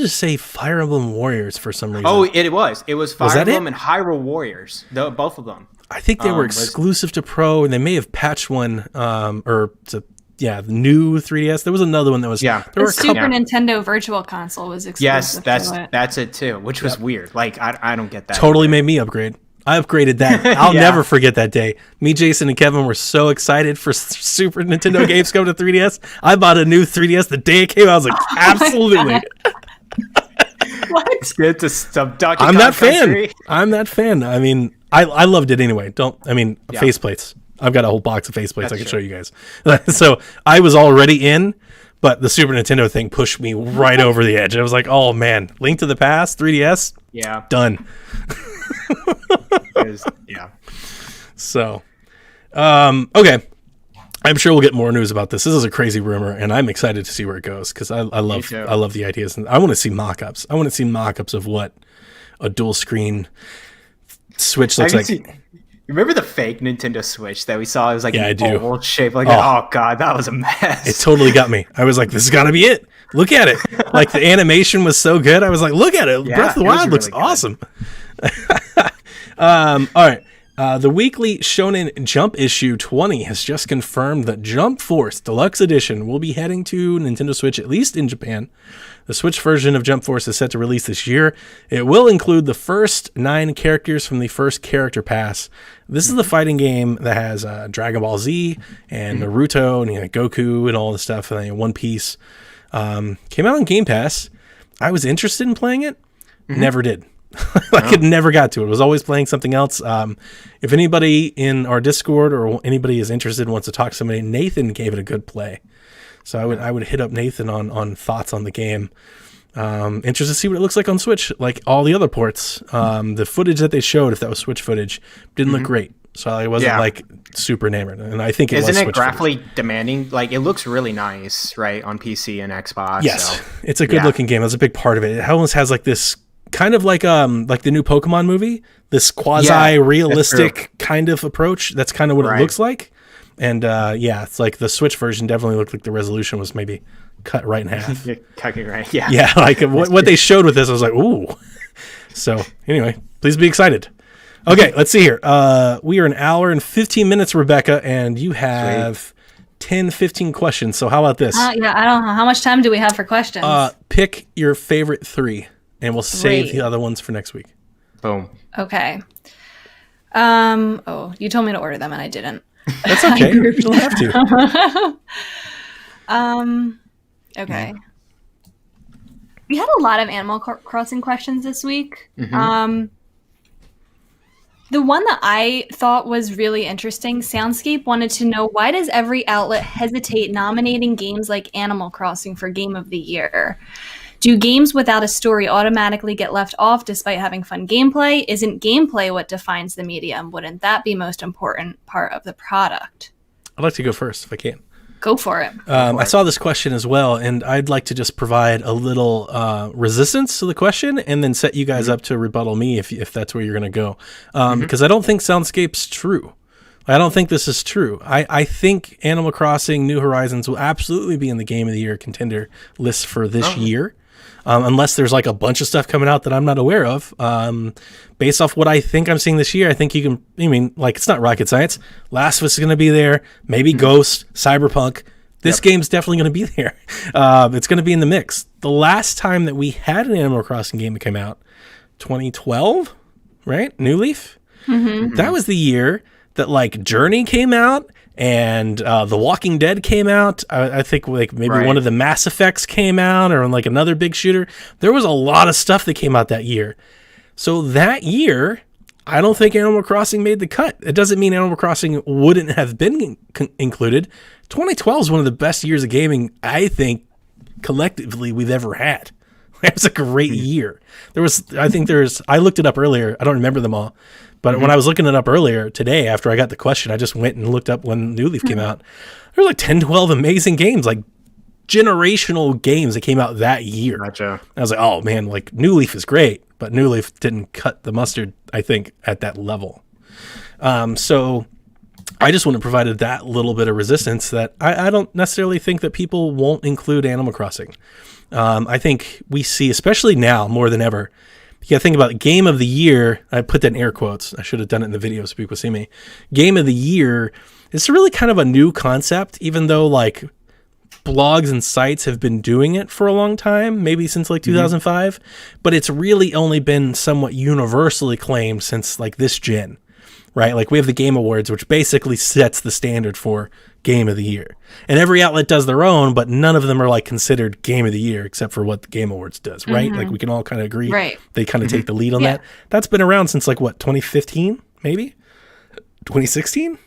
say Fire Emblem Warriors for some reason. Oh, it was. It was Fire that Emblem it? and Hyrule Warriors. Both of them. I think they were exclusive to Pro, and they may have patched one, the new 3DS. There was another one that was. Yeah. There The were a couple. Super Nintendo Virtual Console was exclusive. Yes, to it. that's it too, which was weird. Like I don't get that. Totally made me upgrade. I upgraded that. I'll Yeah. never forget that day. Me, Jason, and Kevin were so excited for Super Nintendo games coming to 3DS. I bought a new 3DS the day it came out. I was like, absolutely. It's good to some Donkey I'm Kong that fan. Country. I'm that fan. I mean, I loved it anyway. Faceplates. I've got a whole box of faceplates I can show you guys. So I was already in, but the Super Nintendo thing pushed me right over the edge. I was like, oh man, Link to the Past, 3DS, Yeah. done. Yeah. So, okay. I'm sure we'll get more news about this. This is a crazy rumor, and I'm excited to see where it goes because I love too. the ideas, and I want to see mock-ups. I want to see mock-ups of what a dual screen Switch looks like. Remember the fake Nintendo Switch that we saw? It was like Yeah, I an do. oval shape. Like, oh god, that was a mess. It totally got me. I was like, this is gotta be it. Look at it. Like, the animation was so good. I was like, look at it. Yeah, Breath of the it was Wild looks really good. awesome. All right. The weekly Shonen Jump issue 20 has just confirmed that Jump Force Deluxe Edition will be heading to Nintendo Switch, at least in Japan. The Switch version of Jump Force is set to release this year. It will include the first 9 characters from the first character pass. This is the fighting game that has Dragon Ball Z and Naruto and Goku and all the stuff, and One Piece. Came out on Game Pass. I was interested in playing it. Never did. It never got to it. It was always playing something else. If anybody in our Discord or anybody is interested and wants to talk to somebody, Nathan gave it a good play. So I would hit up Nathan on thoughts on the game. Interested to see what it looks like on Switch, like all the other ports. The footage that they showed, if that was Switch footage, didn't look great. So I wasn't like super enamored. And I think Isn't was it Switch graphically footage. demanding? Like, it looks really nice, right, on PC and Xbox. Yes, so. it's a good looking game. That's a big part of it. It almost has like this kind of like the new Pokemon movie, this quasi realistic kind of approach. That's kind of what it looks like. And it's like the Switch version definitely looked like the resolution was maybe cut right in half. Right. Yeah. Yeah, like what they showed with this, I was like, ooh. So anyway, please be excited. Okay, let's see here. We are an hour and 15 minutes, Rebecca, and you have 10, 15 questions. So how about this? Yeah, I don't know. How much time do we have for questions? Pick your favorite 3, and we'll save 3. the other ones for next week. Boom. Okay. You told me to order them and I didn't. That's okay. You don't have to. Okay. We had a lot of Animal Crossing questions this week. Mm-hmm. The one that I thought was really interesting, Soundscape wanted to know, why does every outlet hesitate nominating games like Animal Crossing for Game of the Year? Do games without a story automatically get left off despite having fun gameplay? Isn't gameplay what defines the medium? Wouldn't that be most important part of the product? I'd like to go first if I can. Go for it. I saw this question as well, and I'd like to just provide a little resistance to the question and then set you guys up to rebuttal me if that's where you're going to go. Because I don't think Soundscape's true. I don't think this is true. I think Animal Crossing New Horizons will absolutely be in the Game of the Year contender list for this year. Unless there's like a bunch of stuff coming out that I'm not aware of. Based off what I think I'm seeing this year, I think you can, it's not rocket science. Last of Us is going to be there. Maybe Ghost, Cyberpunk. This game's definitely going to be there. It's going to be in the mix. The last time that we had an Animal Crossing game that came out, 2012, right? New Leaf? Mm-hmm. That was the year that like Journey came out. And The Walking Dead came out. I think like maybe one of the Mass Effects came out, or like another big shooter. There was a lot of stuff that came out that year. So that year, I don't think Animal Crossing made the cut. It doesn't mean Animal Crossing wouldn't have been included. 2012 is one of the best years of gaming, I think, collectively we've ever had. It was a great year. I looked it up earlier. I don't remember them all. But when I was looking it up earlier today, after I got the question, I just went and looked up when New Leaf came out. There were like 10, 12 amazing games, like generational games that came out that year. Gotcha. I was like, oh man, like New Leaf is great, but New Leaf didn't cut the mustard, I think, at that level. So I just want to provide that little bit of resistance that I don't necessarily think that people won't include Animal Crossing. I think we see, especially now more than ever, you got to think about Game of the Year. I put that in air quotes. I should have done it in the video so people see me. Game of the Year is really kind of a new concept, even though like blogs and sites have been doing it for a long time, maybe since like 2005. But it's really only been somewhat universally claimed since like this gen, right? Like we have the Game Awards, which basically sets the standard for Game of the Year. And every outlet does their own, but none of them are like considered Game of the Year except for what the Game Awards does, right? Like we can all kind of agree. Right. They kind of take the lead on that. That's been around since like what, 2015, maybe? 2016?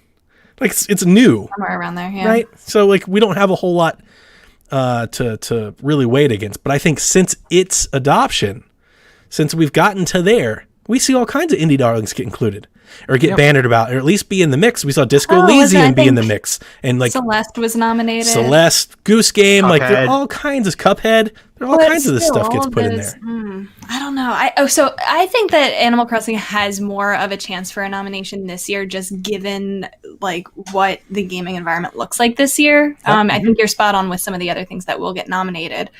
Like it's new. Somewhere around there, yeah. Right? So like we don't have a whole lot to really wait against. But I think since its adoption, since we've gotten to there, we see all kinds of indie darlings get included or get bannered about, or at least be in the mix. We saw Disco Elysium be in the mix, and like Celeste was nominated. Celeste, Goose Game, Cuphead. like there are all kinds of Cuphead. There are all kinds of this stuff gets put in there. I don't know. So I think that Animal Crossing has more of a chance for a nomination this year, just given like what the gaming environment looks like this year. I think you're spot on with some of the other things that will get nominated.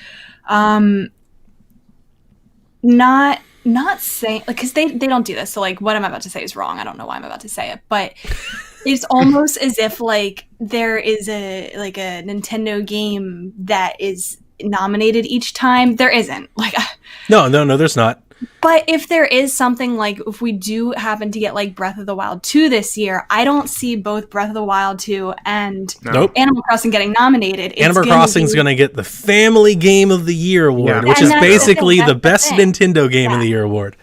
Not saying, like, because they don't do this, so like what I'm about to say is wrong. I don't know why I'm about to say it, but it's almost as if like there is a Nintendo game that is nominated each time. There isn't. Like No, there's not. But if there is something, like if we do happen to get like Breath of the Wild 2 this year, I don't see both Breath of the Wild 2 and Animal Crossing getting nominated. Animal Crossing's going to get the Family Game of the Year award, which is basically the best Nintendo Game of the Year award.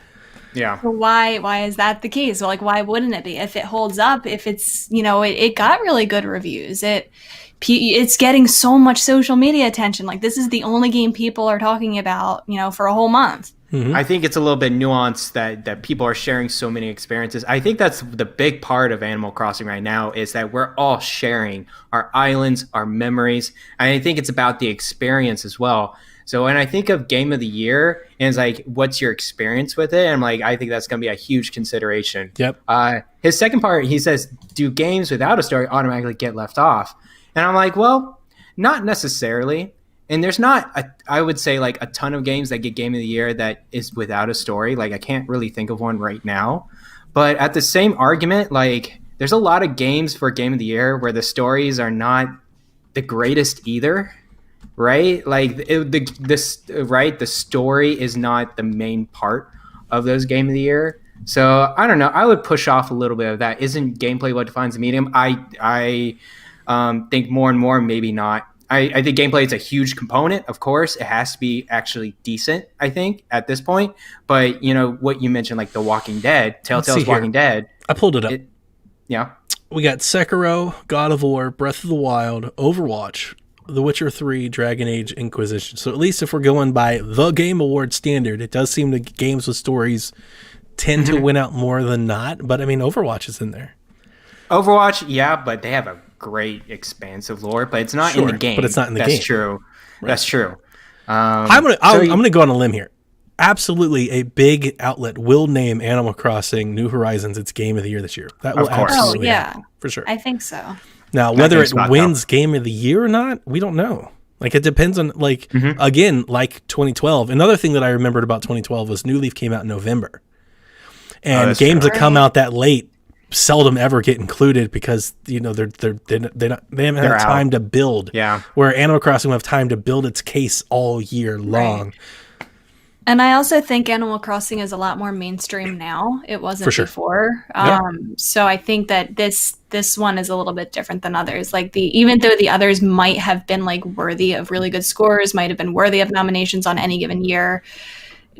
Yeah. So why is that the case? So like, why wouldn't it be? If it holds up, if it's, it got really good reviews. It's getting so much social media attention. Like this is the only game people are talking about, for a whole month. Mm-hmm. I think it's a little bit nuanced that people are sharing so many experiences. I think that's the big part of Animal Crossing right now, is that we're all sharing our islands, our memories. And I think it's about the experience as well. So when I think of Game of the Year, and it's like, what's your experience with it? And I'm like, I think that's going to be a huge consideration. Yep. His second part, he says, do games without a story automatically get left off? And I'm like, well, not necessarily. And there's not, I would say, like a ton of games that get Game of the Year that is without a story. Like I can't really think of one right now. But at the same argument, like there's a lot of games for Game of the Year where the stories are not the greatest either, right? Like the story is not the main part of those Game of the Year. So I don't know. I would push off a little bit of that. Isn't gameplay what defines the medium? I think more and more maybe not. I think gameplay is a huge component. Of course, it has to be actually decent, I think, at this point. But, you know, what you mentioned, like The Walking Dead, Telltale's Walking Dead. I pulled it up. Yeah. We got Sekiro, God of War, Breath of the Wild, Overwatch, The Witcher 3, Dragon Age, Inquisition. So at least if we're going by the Game Award standard, it does seem that games with stories tend to win out more than not. But, I mean, Overwatch is in there. Overwatch, yeah, but they have a great expansive lore, but it's not in the game. But it's not in the game. That's true. Right. That's true. I'm gonna go on a limb here. Absolutely, a big outlet will name Animal Crossing New Horizons its Game of the Year this year. That will absolutely happen, for sure. I think so. Now, whether it wins Game of the Year or not, we don't know. Like, it depends on, like, again, like 2012. Another thing that I remembered about 2012 was New Leaf came out in November. And games that come out that late seldom ever get included because, you know, they haven't had time to build. Yeah. Where Animal Crossing will have time to build its case all year long. Right. And I also think Animal Crossing is a lot more mainstream now. It wasn't before. So I think that this one is a little bit different than others. Like even though the others might have been like worthy of really good scores, might have been worthy of nominations on any given year,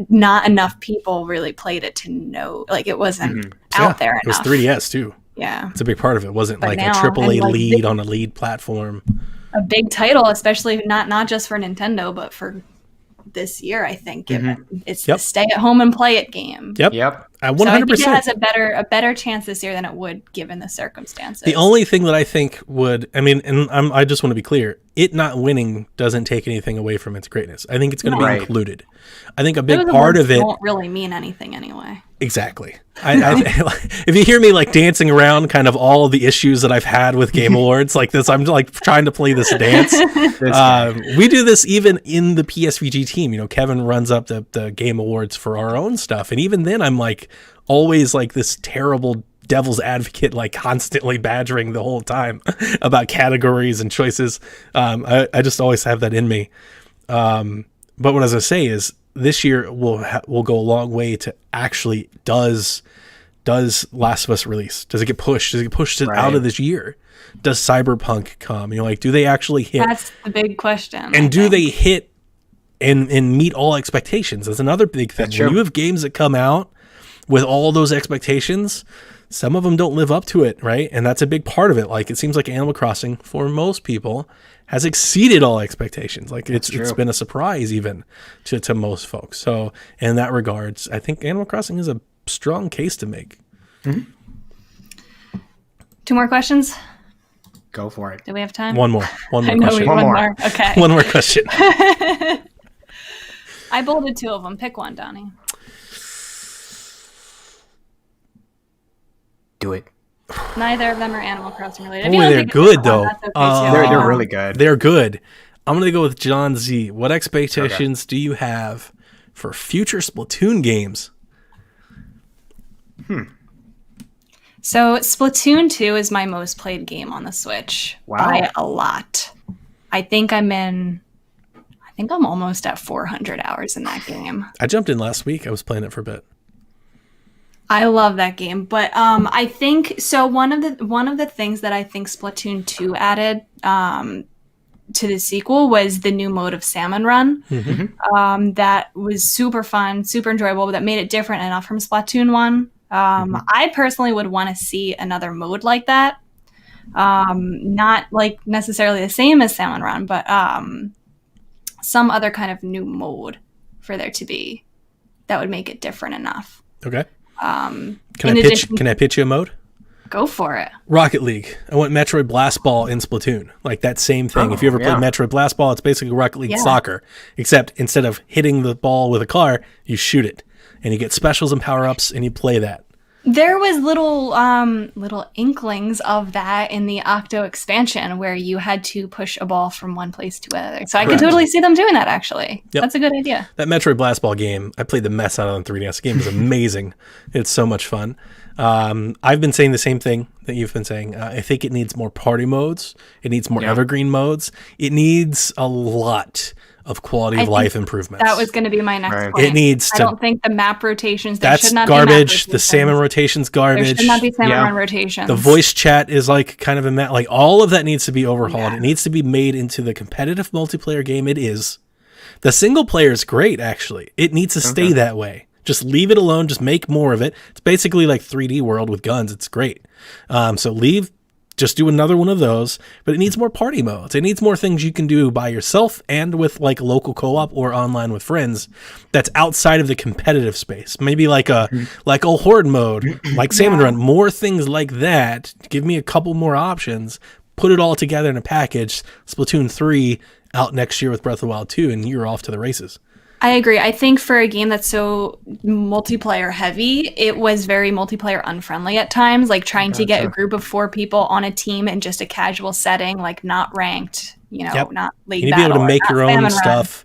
not enough people really played it to know. Like it wasn't out there enough. It was 3DS too. Yeah. It's a big part of it. It wasn't like a AAA lead on a lead platform. A big title, especially not just for Nintendo, but for this year, I think, given it's the stay at home and play it game. Yep. 100%. So I think it has a better chance this year than it would given the circumstances. The only thing that I think would, I mean, and I just want to be clear, it not winning doesn't take anything away from its greatness. I think it's going to be included. I think a big part of it won't really mean anything anyway. Exactly. If you hear me like dancing around kind of all of the issues that I've had with Game Awards like this, I'm like trying to play this dance. We do this even in the PSVG team. You know, Kevin runs up the Game Awards for our own stuff. And even then I'm like always like this terrible devil's advocate, like constantly badgering the whole time about categories and choices. I just always have that in me. But what I was going to say is, this year will go a long way to actually does Last of Us release? Does it get pushed? Does it get pushed out of this year? Does Cyberpunk come? You know, like, do they actually hit? That's the big question. And do they hit and meet all expectations? That's another big thing. When you have games that come out with all those expectations, some of them don't live up to it, right? And that's a big part of it. Like, it seems like Animal Crossing, for most people, has exceeded all expectations. Like, it's been a surprise even to most folks. So in that regards, I think Animal Crossing is a strong case to make. Mm-hmm. 2 more questions? Go for it. Do we have time? One more question. One more. Okay. One more question. I bolded 2 of them. Pick one, Donnie. Do it. Neither of them are Animal Crossing related. Boy, they're good though. They're really good. They're good. I'm going to go with John Z. What expectations do you have for future Splatoon games? So Splatoon 2 is my most played game on the Switch by a lot. I think I'm almost at 400 hours in that game. I jumped in last week. I was playing it for a bit. I love that game, but I think so. One of the things that I think Splatoon 2 added to the sequel was the new mode of Salmon Run. Mm-hmm. That was super fun, super enjoyable, but that made it different enough from Splatoon 1. I personally would want to see another mode like that. Not like necessarily the same as Salmon Run, but some other kind of new mode for there to be that would make it different enough. Okay. Can I pitch you a mode? Go for it. Rocket League. I want Metroid Blast Ball in Splatoon. Like that same thing. If you ever played Metroid Blast Ball, it's basically Rocket League soccer. Except instead of hitting the ball with a car, you shoot it. And you get specials and power-ups, and you play that. There was little inklings of that in the Octo expansion where you had to push a ball from one place to another. So I could totally see them doing that, actually. Yep. That's a good idea. That Metroid Blast Ball game, I played the mess out of on 3DS. The game is amazing. It's so much fun. I've been saying the same thing that you've been saying. I think it needs more party modes. It needs more evergreen modes. It needs a lot of quality of life improvements. That was going to be my next point. It needs to. I don't think the map rotations. That's garbage. The salmon rotations garbage. There should not be salmon run rotations. The voice chat is like kind of like all of that needs to be overhauled. It needs to be made into the competitive multiplayer game it is. The single player is great, actually. It needs to stay that way. Just leave it alone. Just make more of it. It's basically like 3D World with guns. It's great. Just do another one of those, but it needs more party modes. It needs more things you can do by yourself and with like local co-op or online with friends that's outside of the competitive space. Maybe like a horde mode, like Salmon Run, more things like that. Give me a couple more options, put it all together in a package. Splatoon 3 out next year with Breath of the Wild 2, and you're off to the races. I agree. I think for a game that's so multiplayer heavy, it was very multiplayer unfriendly at times, like trying to get a group of 4 people on a team in just a casual setting, like not ranked, not league battle. You need to be able to make your own stuff,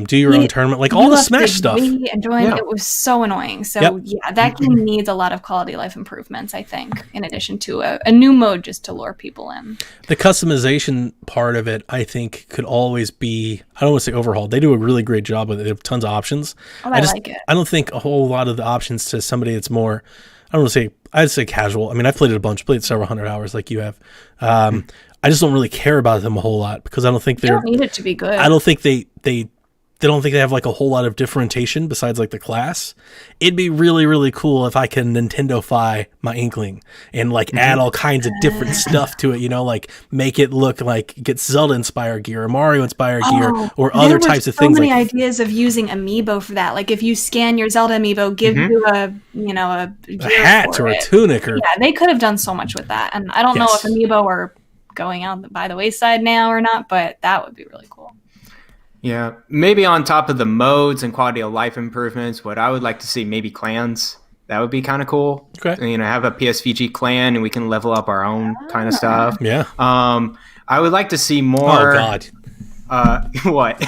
do your own tournament, like all the Smash stuff. It was so annoying. So that game needs a lot of quality life improvements, I think, in addition to a new mode just to lure people in. The customization part of it, I think, could always be, I don't want to say overhauled. They do a really great job with it. They have tons of options. Oh, I like it. I don't think a whole lot of the options to somebody that's more, I don't want to say, I'd say casual. I mean, I've played it a bunch, played several hundred hours like you have. I just don't really care about them a whole lot because I don't think they don't need it to be good. I don't think they don't think they have like a whole lot of differentiation besides like the class. It'd be really, really cool if I can Nintendo-fy my Inkling and like add all kinds of different stuff to it, like make it look like get Zelda-inspired gear or Mario-inspired gear or other types of things. There were so many ideas of using Amiibo for that. Like if you scan your Zelda Amiibo, give you a hat or a tunic. They could have done so much with that. And I don't know if Amiibo are going out by the wayside now or not, but that would be really cool. Yeah, maybe on top of the modes and quality of life improvements, what I would like to see maybe clans. That would be kind of cool. Okay. Have a PSVG clan and we can level up our own kind of stuff. Yeah. I would like to see more. Oh God. What?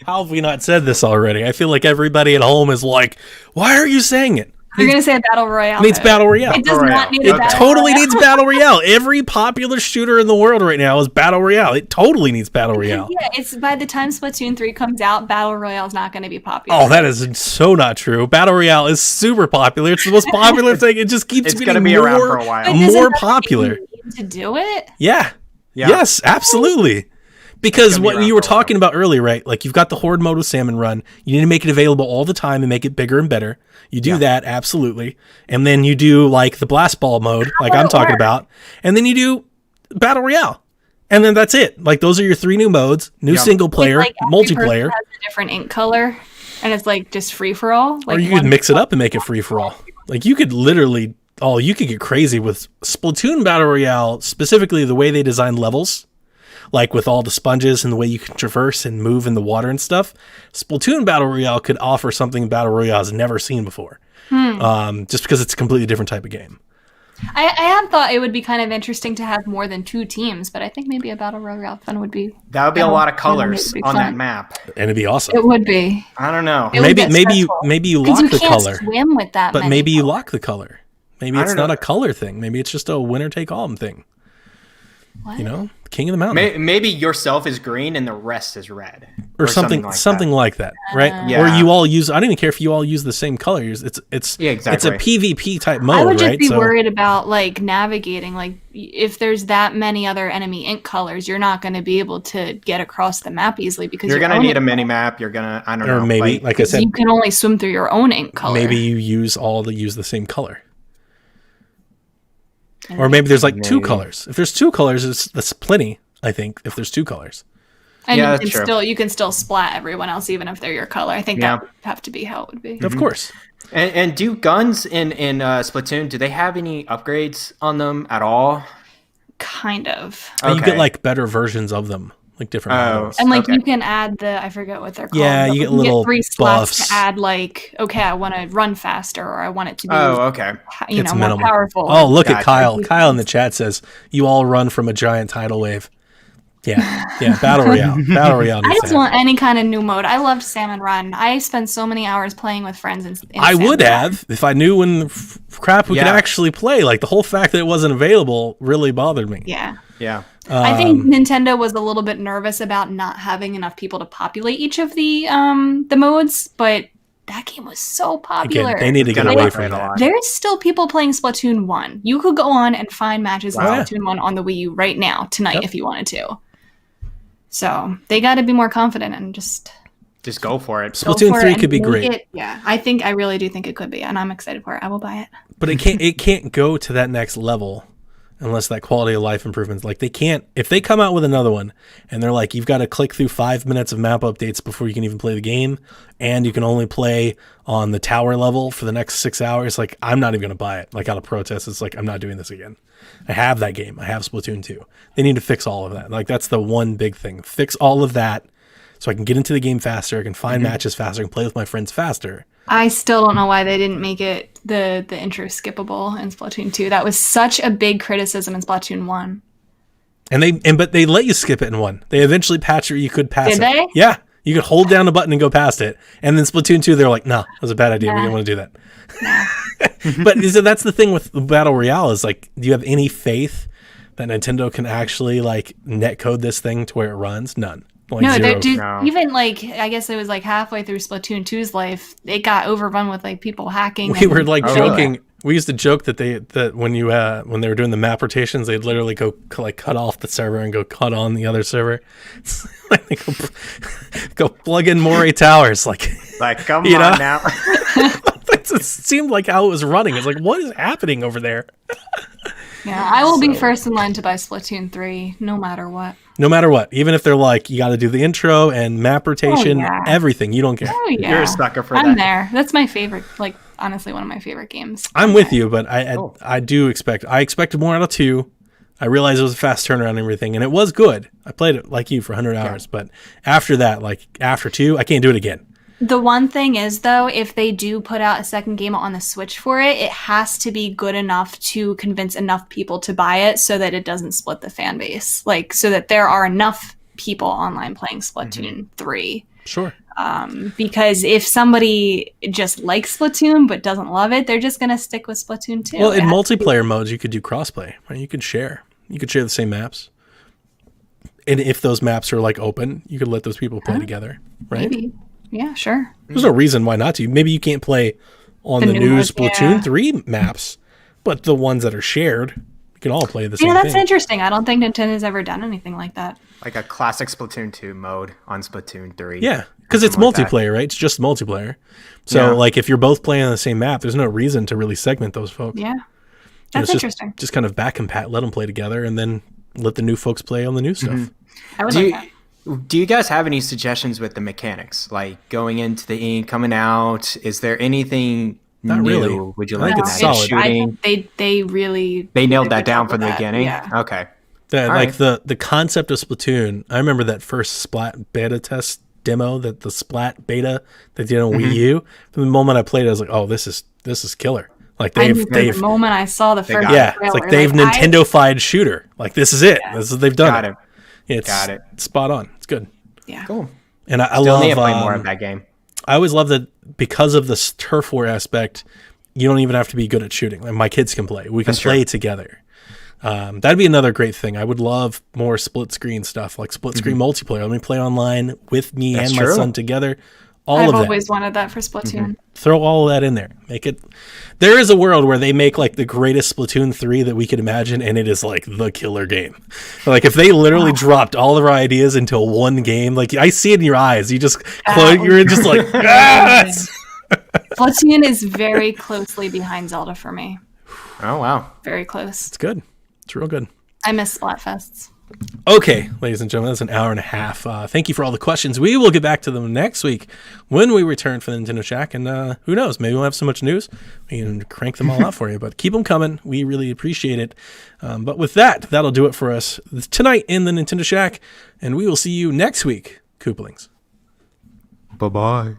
How have we not said this already? I feel like everybody at home is like, why are you saying it? You're going to say a Battle Royale. It needs Battle Royale. It does not need a Battle Royale. It totally needs Battle Royale. Royale. Every popular shooter in the world right now is Battle Royale. It totally needs Battle Royale. Yeah, it's by the time Splatoon 3 comes out, Battle Royale is not going to be popular. Oh, that is so not true. Battle Royale is super popular. It's the most popular thing. It just keeps getting be around for a while. More popular. To do it? Yeah. Yes, absolutely. Because what you were talking about earlier, right? Like you've got the Horde mode with Salmon Run. You need to make it available all the time and make it bigger and better. You do that, absolutely. And then you do like the Blast Ball mode, like I'm talking about. And then you do Battle Royale. And then that's it. Like those are your 3 new modes, new single player, multiplayer. Has a different ink color and it's like just free for all. Like or you could mix it up and make it free for all. Like you could literally, you could get crazy with Splatoon Battle Royale, specifically the way they design levels. Like with all the sponges and the way you can traverse and move in the water and stuff, Splatoon Battle Royale could offer something Battle Royale has never seen before. Just because it's a completely different type of game. I had thought it would be kind of interesting to have more than 2 teams, but I think maybe a Battle Royale fun would be... That would be a lot of colors on that map. And it'd be awesome. It would be. I don't know. Maybe you lock the color. Swim with that but maybe you lock the color. Maybe it's not a color thing. Maybe it's just a winner-take-all thing. What? King of the mountain. Maybe yourself is green and the rest is red, or something like that, right? Or you all use. I don't even care if you all use the same colors. It's exactly. It's a PvP type mode, right? I would just be worried about like navigating. Like if there's that many other enemy ink colors, you're not going to be able to get across the map easily because you're going to need a mini map. You're gonna, I don't know, or maybe like I said, you can only swim through your own ink color. Maybe you use the same color. Or maybe there's like 2 colors. If there's 2 colors, that's plenty, I think, if there's 2 colors. And you can still splat everyone else, even if they're your color. I think that would have to be how it would be. Of course. And do guns in Splatoon, do they have any upgrades on them at all? Kind of. Okay. You get like better versions of them. like different models. And like Okay. you can add I forget what they're called. Yeah, but you get can little 3 slots buffs. to add like, okay, I want to run faster or I want it to be Okay. more minimal. powerful. Oh, look at Gotcha. Kyle. Kyle in the chat says you all run from a giant tidal wave. Yeah, battle royale. Battle royale. I Needs just to want happen. any kind of new mode. I loved Salmon Run. I spent so many hours playing with friends in I Salmon would Run. have if I knew when crap we could Yeah. actually play. Like the whole fact that it wasn't available really bothered me. Yeah. Yeah. I think Nintendo was a little bit nervous about not having enough people to populate each of the modes, but that game was so popular. Again, they need to get Gonna away play from it a that. lot. There's still people playing Splatoon 1. You could go on and find matches Wow. of Splatoon 1 on the Wii U right now, tonight, if you wanted to. So they got to be more confident and just Just go for it. go Splatoon for it 3 and could be make great. it- yeah, I really do think it could be, and I'm excited for it. I will buy it. But it can't go to that next level unless that quality of life improvements. Like they can't, if they come out with another one and they're like, you've got to click through 5 minutes of map updates before you can even play the game, and you can only play on the tower level for the next 6 hours, like I'm not even going to buy it. Like out of protest, it's like, I'm not doing this again. I have that game. I have Splatoon 2. They need to fix all of that. Like that's the one big thing. Fix all of that so I can get into the game faster, I can find matches faster, I can play with my friends faster. I still don't know why they didn't make it the intro skippable in Splatoon 2. That was such a big criticism in Splatoon 1. But they let you skip it in 1. They eventually patched it. You could pass Did it. they? Yeah, you could hold down a button and go past it. And then Splatoon 2, they're like, "No, that was a bad idea. We didn't want to do that." But so that's the thing with the Battle Royale is like, do you have any faith that Nintendo can actually like netcode this thing to where it runs? None. Like No, zero. No. even like I guess it was like halfway through Splatoon 2's life, it got overrun with like people hacking. We were like Oh, joking. We used to joke that when they were doing the map rotations, they'd literally go like cut off the server and go cut on the other server. Like, they go plug in Moray Towers. Like Like, come You on know? now. it seemed like how it was running. It's like, what is happening over there? Yeah, I will be first in line to buy Splatoon 3, no matter what. No matter what, even if they're like, you got to do the intro and map rotation, yeah. everything, you don't care. Oh yeah, You're a sucker for I'm that. there. That's my favorite. Like honestly, one of my favorite games. I'm with you, but I expected more out of 2. I realized it was a fast turnaround and everything, and it was good. I played it like you for 100 hours, but after that, like after 2, I can't do it again. The one thing is, though, if they do put out a second game on the Switch for it, it has to be good enough to convince enough people to buy it so that it doesn't split the fan base. Like, so that there are enough people online playing Splatoon 3. Sure. Because if somebody just likes Splatoon but doesn't love it, they're just going to stick with Splatoon 2. Well, in It has- multiplayer modes, you could do crossplay. Right? You could share. You could share the same maps. And if those maps are like open, you could let those people play together, right? Maybe. Yeah, sure. There's no reason why not to. Maybe you can't play on The the new new ones, Splatoon yeah. 3 maps, but the ones that are shared, you can all play the same Yeah, that's thing. interesting. I don't think Nintendo's ever done anything like that. Like a classic Splatoon 2 mode on Splatoon 3. Yeah, because it's Something like that. multiplayer, right? It's just multiplayer. So, Yeah. like, if you're both playing on the same map, there's no reason to really segment those folks. Yeah. You know, That's it's interesting. Just kind of back compat, let them play together, and then let the new folks play on the new stuff. I would Do like you, that. do you guys have any suggestions with the mechanics? Like going into the ink, coming out? Is there anything Not new? really. Would you I like think to it's add? solid. I Shooting? think they really They nailed did a that good down job from the with that. beginning? Yeah. Okay. That, All like right. the concept of Splatoon, I remember that first Splat beta test demo, that the Splat beta they did on Wii U. From the moment I played it, I was like, "Oh, this is killer!" Like I knew they've from the moment I saw the first got it. yeah, trailer, it's like they've I- Nintendo-fied shooter. Like this is it. This is they've done Got it. It's Got it. spot on. It's good. yeah. Cool. And I Still love need to play more of that game. I always love that because of this turf war aspect, you don't even have to be good at shooting. Like my kids can play. We can That's true. play together. That'd be another great thing. I would love more split screen stuff, like split screen multiplayer. Let me play online with me That's and my true. son together. All I've of that. always wanted that for Splatoon. Throw all of that in there. Make it. There is a world where they make like the greatest Splatoon 3 that we could imagine, and it is like the killer game. Like if they literally dropped all of our ideas into one game, like I see it in your eyes. You just close. You're just like, yes! Splatoon is very closely behind Zelda for me. Oh, wow. Very close. It's good. It's real good. I miss Splatfests. Okay, ladies and gentlemen, that's an hour and a half. Thank you for all the questions. We will get back to them next week when we return for the Nintendo Shack. And who knows, maybe we'll have so much news we can crank them all out for you. But keep them coming. We really appreciate it. But with that, that'll do it for us tonight in the Nintendo Shack. And we will see you next week, Koopalings. Bye-bye.